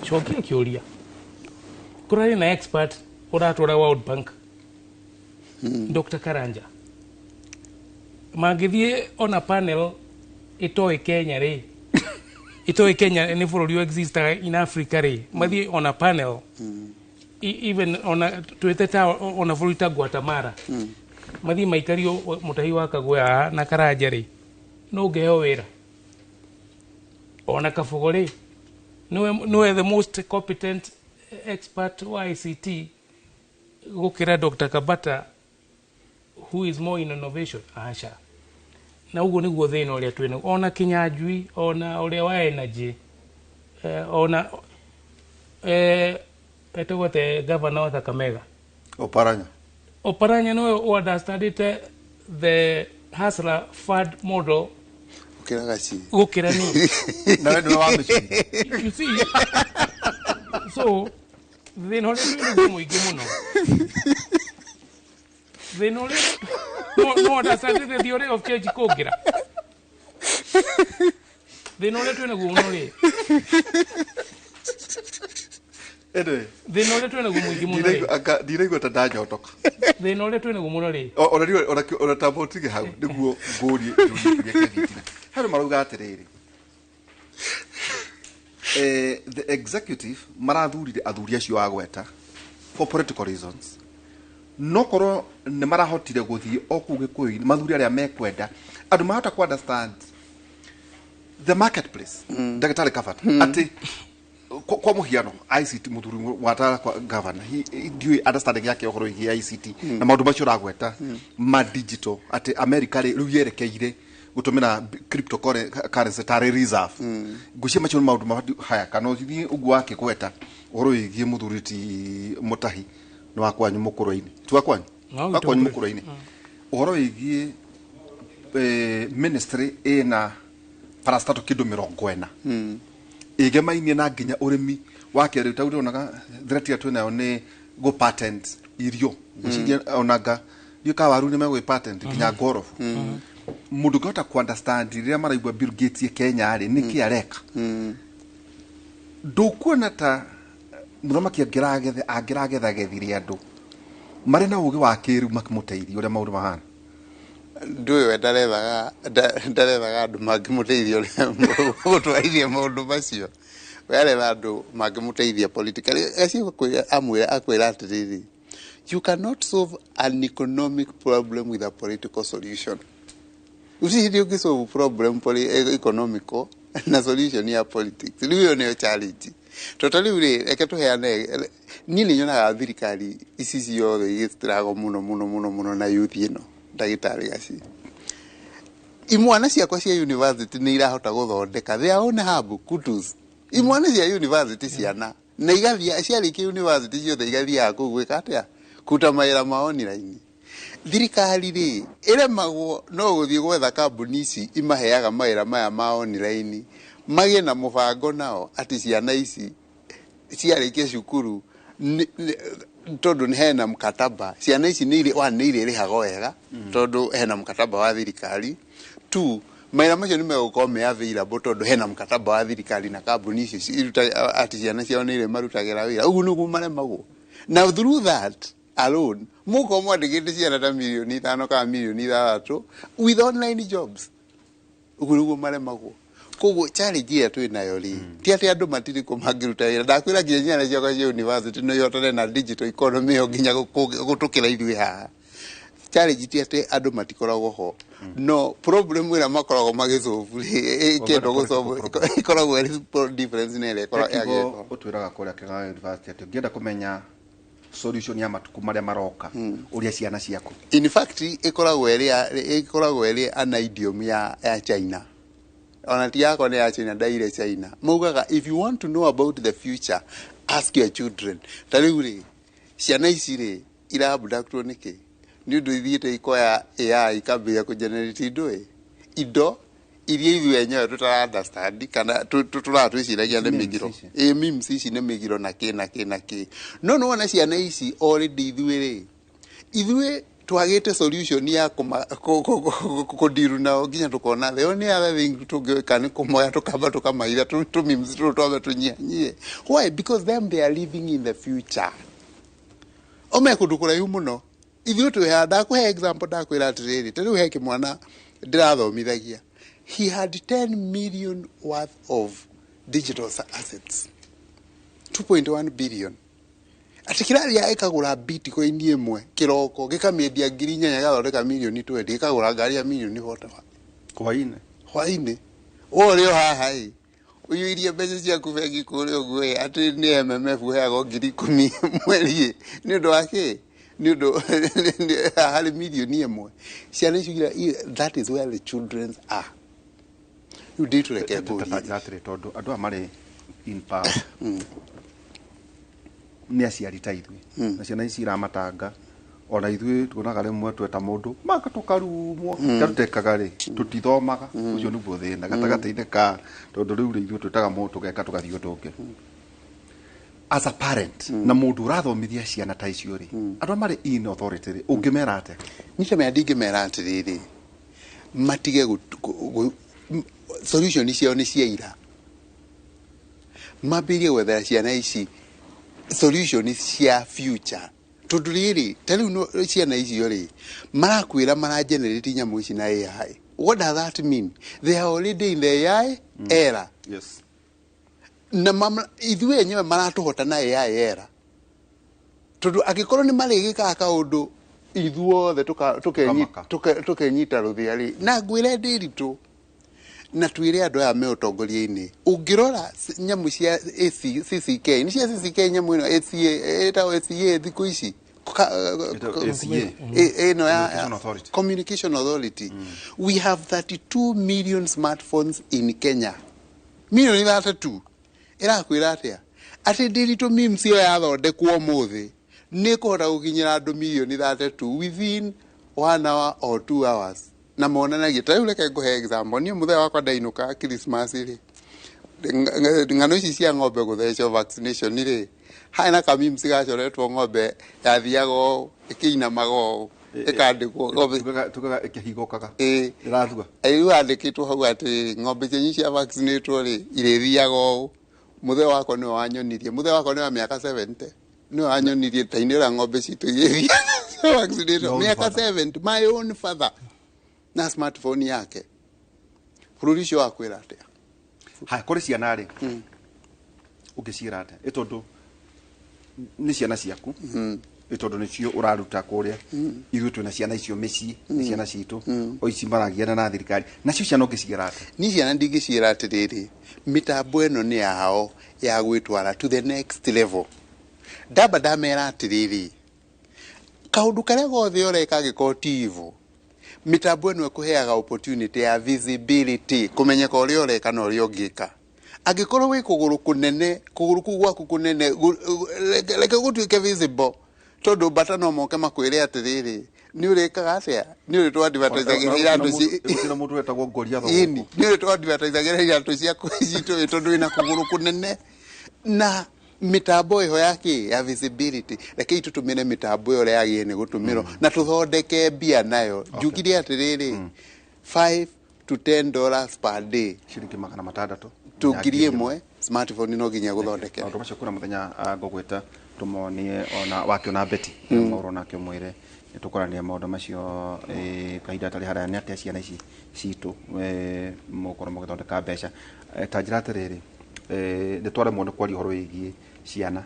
chokia kiuria kurari na expert uratora World Bank Dr. Karanja magithie on a panel itoi Kenya ri itoi Kenya ni bururi exist in Africa ri mathie on a panel even on a tweteta on a volita Guatemala mathie maikario Mutahi wa Kagwe na Karanja ri no geo wira ona Kabogore no the most competent expert wa ICT gukira Dr. Kabata who is more in innovation asha na ugo niguo thina uria twina ona Kinyanjui ona uria wa energy ona etogote governor wa Kakamega Oparanya no understand the hustler fund model gukira ni na wewe wa machine you see so they know muigi muno they know no understand the theory of change kogira they know letwe na gumo ri they know letwe na gumo muno ri dirego tadajo toka they know letwe na gumo ri ora tabotige hau niguo nguri ngigitina haro maruga atiriri the executive marathurire athuri acio agweta for political reasons no koro ne marahotire guthie okuge kuyi mathuri aria mekwenda andu mahota ku understand the marketplace Dr. Kabata ati kwa muhiano ICT muthuri watara kwa governor he do understanding yake okoro hi ICT na maundu macio ragweta ma digital ati America riu yerekeire gutumira cryptocurrency tare reserve gucie macho maundu haya kana uthii ugu wake kweta oro igie muthuriti Mutahi no wakwanyu mukuro-ini twakwanyu akwanyu mukuro-ini oro igie ministry ina parastato kido 40 ige mainie na nginya urimi wake riu tawire onaga threat ya twina ni go patent irio gucie onaga yuka waru ni megwe patent kinya gorofu mundu gota ku understand ria maraigwa Bill Gates Kenya ari niki areka ndukuona ta muthamaki angiragetha gethire andu mari na ugi wa kiru makimuteithia uria maundu mahana nduwe ndarethaga andu mangimuteithia uria gutwarithia maundu macio weretha andu mangimuteithia politically acio akwira atiriri you cannot solve an economic problem with a political solution. Usihidio kiso problem economical na solution ya politics. Liyo niyo challenge. Totally ule eketo heane nini nyona thirikari isi ciothe igitirago muno na youth ino ndagitari gaci. Imwana ciakwa cia university ni irahota guthondeka their own hub kutus. Imwana cia university ciana na igathia ciariki university ciothe igathia kugwika atia kuta maira online. Thirikari ri iremagwo no guthie gwetha kambuni ici imaheaga maira maya ma online magie na mubango nao ati ciana ici ciarĩkia cukuru tondu ni hena mkataba ciana ici ni ile rihago wega tondu hena mkataba wa thirikari tu maira macio ni megũkorwo me available tondu hena mkataba wa thirikari na kambuni ici iruta ati ciana ciao ni ile marutagira wira ugu nugu maremagwo. Now through that alone muko mwandikite ciana ta milioni 5 kana milioni 3 with online jobs ugu nugu maremagwo. Koguo challenge ya twinayo ri ti ati andu matiri ko magiruta wira ndakwira nginya ciana ciakwa cia university no yotane na digital economy yo nginya gutukira ithui haha. Challenge ti ati andu matikoragwo ho no problem ira makoragwo magisolve kendo gusolve ikoragwo difference nere ikoragwo utwiraga kuria Kenya University ati ngienda kumenya solution ya matuku maria maroka uria ciana ciaku in fact ikoragwo eri an idiom ya China ona ti yako ni ya China daire China mugaga if you want to know about the future ask your children tariuri ciana ici ri ira abductwo niki ni undu ithiite ikoya AI ikambia ku generate indo iria ithuĩ enyewe tutara understand kana turatwiciragia nĩ mĩgiro memes ici nĩ mĩgiro na kĩ no wona ciana ici already ithuĩ twagĩte solution ya kudiru nao nginya tukona the only other thing tungĩka nĩ kũmoya tukamba tukamaitha tu memes twambe tunyihanyie why because them they are living in the future ome kundu kuraihu muno ithuĩ twĩha ndakuhe example ndakwĩra atĩrĩrĩ tarĩu he kĩmwana ndĩrathomithagia he had 10 million worth of digital assets 2.1 billion atikiraria ikagura bitcoin imwe kiroko gikamendia ngiri 8 gathondeka milioni 20 ikagura ngari ya milioni 40 hwaine orio haha uyuirie mbeca ciaku bengi kuria gwe ati ni MMF heago ngiri 10 mweri ni undu wake ni undu hari milioni imwe ciana icio that is where the children are you need to like atire tondu andu amari in power ni aciari ta ithuĩ na ciana ici iramatanga ona ithuĩ tuonaga rĩmwe tweta mũndũ magatukarumwo tarutekaga rĩ tutithomaga ũcio nĩguo thĩna gatagatĩ-inĩ ka tondũ rĩu rĩ ithuĩ twĩtaga mũndũ tũgeka tũgathiĩ ũtũngĩ as a parent na mũndũ ũrathomithia ciana ta icio rĩ andũ marĩ in authority rĩ ũngĩmera atĩa niĩ me ndingĩmera atĩrĩrĩ matige solution ciao nĩ ciaira mabirie gwethera ciana ici solution cia future tondu rĩrĩ tarĩu ciana icio rĩ marakwĩra maragenerate nyamũ ici na AI what does that mean they are already in the AI era yes na ithuĩ enyewe maratuhota na AI era tondu angĩkorwo nĩ marĩgĩkaga kaũndũ ithuothe tukenyita rũthĩa rĩ na ngwĩre ndĩritũ na twĩre andũ aya me ũtongoria-inĩ ũngĩrora nyamũ cia CCK nĩ cia CCK nyamũ ĩno ACA thikũ ici ĩno ya Communication Authority we have 32 million smartphones in Kenya milioni 32 ĩrakwĩra atĩa atĩ ndĩritũ memes ĩyo yathondekwo ũmũthĩ nĩ kũhota gũkinyĩra andũ milioni 32 within 1 hour or 2 hours na monanagia tarĩu reke ngũhe example niĩ mũthenya wakwa ndainũka Christmas rĩ ng'ano ici cia ng'ombe gũthecwo vaccination rĩ hana ka memes gacoretwo ng'ombe yathiaga ĩkĩinamaga ĩkandĩkwo tugaga ĩkĩhingũkaga ĩrathua rĩu andĩkĩtwo hau atĩ ng'ombe cianyu cia vaccinatwo rĩ irĩthiaga mũthenya wakwa nĩwe wanyonirie mũthenya wakwa nĩ wa mĩaka 70 nĩwe wanyonirie tainĩra ng'ombe citũ igĩthiaga vaccinatwo mĩaka 70 my own father na smartphone yake bũrũri ũcio wakwĩra atĩa ha kũrĩ ciana rĩ ũngĩciĩra atĩa ĩtondũ nĩ ciana ciaku ĩtondũ nĩcio ũraruta kũrĩa ithuĩ twĩna ciana icio mĩciĩ ciana citũ o ici maragiana na thirikari nacio ciana ũngĩciĩra atĩa niĩ ciana ndingĩciĩra atĩrĩrĩ mĩtambo ĩno nĩ yao ya gwĩtwara to the next level ndamba ndamera atĩrĩrĩ kaũndũ karĩa gothe ũreka gĩkorwo ti evil mitambo ĩno ĩkũheaga opportunity ya visibility kũmenyeka ũrĩa ũreka na ũrĩa ũngĩka angĩkorwo wĩ kũgũrũ kũnene kũgũrũ kũu gwaku kũnene reke gũtuĩke visible tondu bata no moke makwĩre atĩrĩrĩ nĩ ũrĩkaga atĩa nĩ ũrĩ twadvertisagĩra andũ ĩno mũndũ wetagwo ngoria thogoko nĩ ũrĩ twadvertisagĩra andũ ciaku citũ tondũ wĩna kũgũrũ kũnene na mitambo iho yake ya visibility reke itũtũmĩre mitambo ĩyo yagĩrĩire nĩ gũtũmĩrwo na tũthondeke mbia nayo njugire atĩrĩrĩ $5 to $10 per day ciringi 600 tungiri ĩmwe smartphone no nginya gũthondekera andũ macio kuna mũthenya ngũgwĩta tũmonie ona wakiona beti maũro nake mwĩre nĩtũkorania maũndũ macio kahinda tarĩ harĩa nĩ atĩa ciana ici citũ mũkorwo mũgĩthondeka mbeca ta njĩra atĩrĩrĩ nĩtware mũndũ kwaria ũhoro wĩgiĩ ciana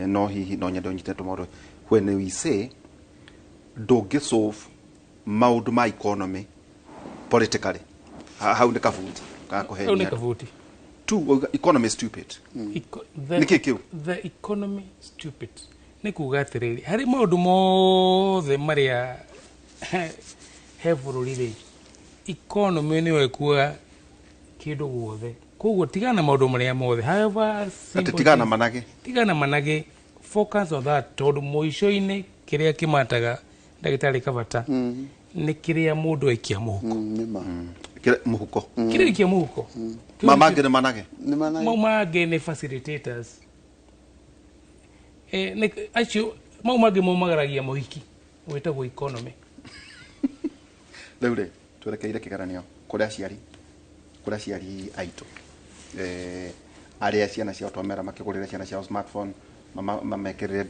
no hihi no nyende ũnyite tũmaũndũ when we say ndũngĩ solve maũndũ ma economy politically hau nĩ kabuti kabuti two economy is stupid the economy stupid nä kuga atä rä rä harä maå ndå mothe marä a he bå rå ri rä economy nä yo ĩkuaga kä ndå guothe koguo tigana na maå ndå marä a mothe tigana manage focus on that tondå må ico-inä kä rä a kä mataga ndagä tarä Kabata nä kä rä a må ndå aikia må huko kä rä aikia må huko mamangä nä manage mau mangä nä facilitators acio mau mangä maumagaragia må hiki gwätagwo economy rä u rä twerekeire kä geranio kå rä aciari aitå arä a ciana ciao twamera makä gå rä re ciana ciao smartphone mamekä rä re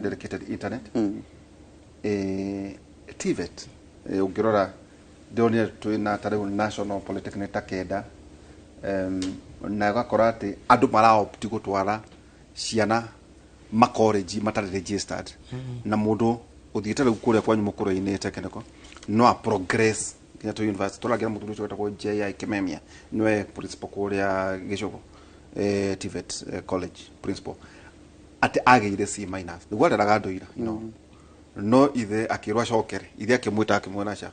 dedicated internet TVET å ngä rora ndionire twina ta rä u national polytechnic ta kenda na gakora atä andå maraopti gå twara ciana makoreji matarä registered na må ndå å thiä te rä u kå rä a kwanyu må kå rå-inä technical no a progress kinya to university turagira muthuri ucio wetagwo JI Kimemia niwe principal kuria Gicogo TVET college principal ati ageire C minus niguo areraga ndoira no ithe akirwa cokere ithe akimwita akimwona cha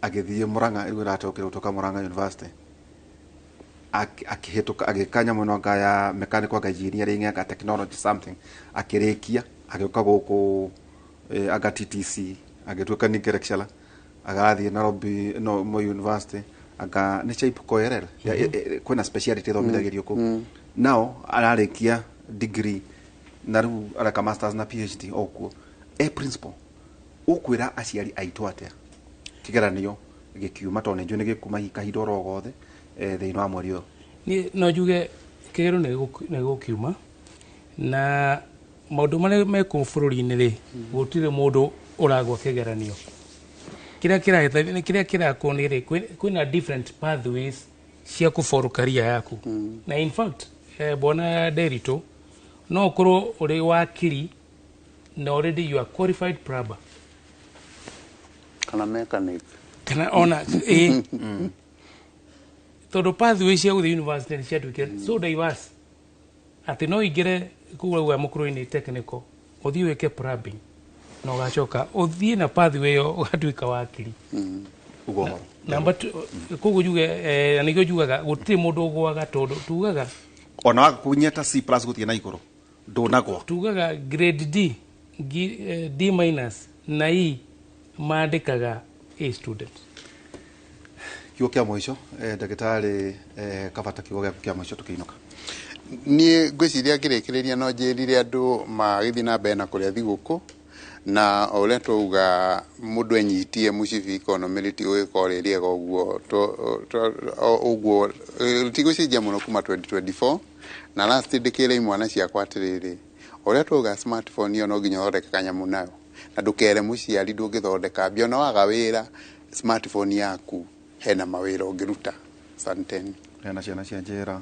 agithie Murang'a iru ratokire utoka Murang'a University akihituka agikanya muno ngaya mechanical engineering anga technology something akirikia agioka guku aga TTC agituka ni lecturer agathie Nairobi no Moi University aga ni chaipu koerera kwena speciality thomithagirio ku nao ararikia degree na riu araka masters na PhD okuo principal ukwira aciari aitu atia kigeranio gikiuma tone nju ni gikuma hikahinda ro gothe thiini wa mweri uyu ni no juge kigero ne gukiuma na maundu mare me ku bururi-ini ri gutire mundu uragwa kigeranio kiria kirakwo ri kwina different pathways cia kufollow career yaku na in fact bona Derito no ukorwo uri wakiri na already you are qualified plumber kana mechanic kana ona todo pathway cia guthi university ni cia twikire so diverse ati no ingire kuwa mukuru-ini technical uthii wike plumbing no gacoka uthii na pathway yo ugatwika wakiri ugo namba kugu juge nikyo jugaga gutire mundu ugwaga tondu tugaga ona wakunyeta C+ guthie na iguru ndunagwa tugaga grade D D minus na E mandikaga A student kiugo kia mwisho ndagitari Kabata kiugo gia kia mwisho tukiinuka ni ngwiciria ngirikiria no njirire andu magithi na mbere na kuria thiguku na ole tuga mundu enyitie mucibi economity uikoriria goguo uguo tigucijia muno kuma 2024 na last ndikire imwana ciakwa atiriri ole tuga smartphone yo no nginya thondeka kanyamu nayo na ndukere muciari ndungithondeka mbio no waga wira smartphone yaku hena mawira ungiruta santeni hena ciana cia njira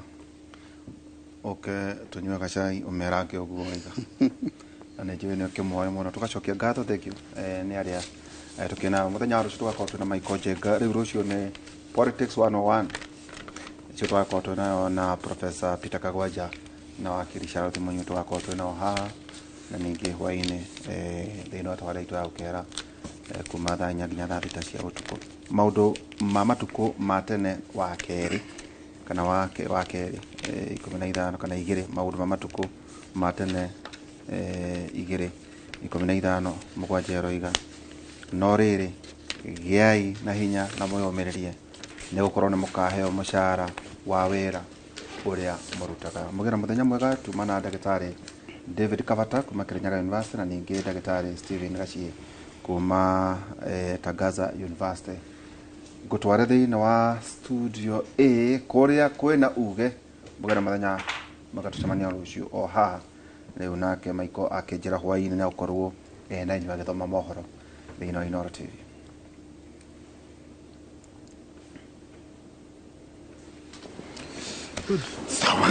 tunywe gacai umerake uguo wega na njwe ni kimwoyo muno tugacokia ngatho thank you ni aria tukina muthenya rucio tugakorwo twina Michael Jenga riu rucio ni politics 101 icio tugakorwo twina na Professor Peter Kagwanja na wakiri Charlotte Munyu tugakorwo twina haha na ningi hwaini thiini wa twara itu ya ukera kuma thaa inya nginya thaa thita cia utuku maundu ma matuku ma tene wa keri kana wa keri 15 kana 2 maundu ma matuku ma tene 2 15 mugwanja roiga no riri giai na hinya na muyomererie ni gukorwo ni mukaheo mushara wa wira uria murutaga mugira muthenya mwega tumana ndagitari David Kabata kuma Kirinyaga University na ningi ndagitari Steven Gachie kuma Tagaza University gutware thiini wa studio A kuria kwina uge mugira muthenya magatucemania rucio o haha riu nake Michael akinjira hwaini na ukorwo na inywa githoma mohoro thiini wa Inoro TV sawa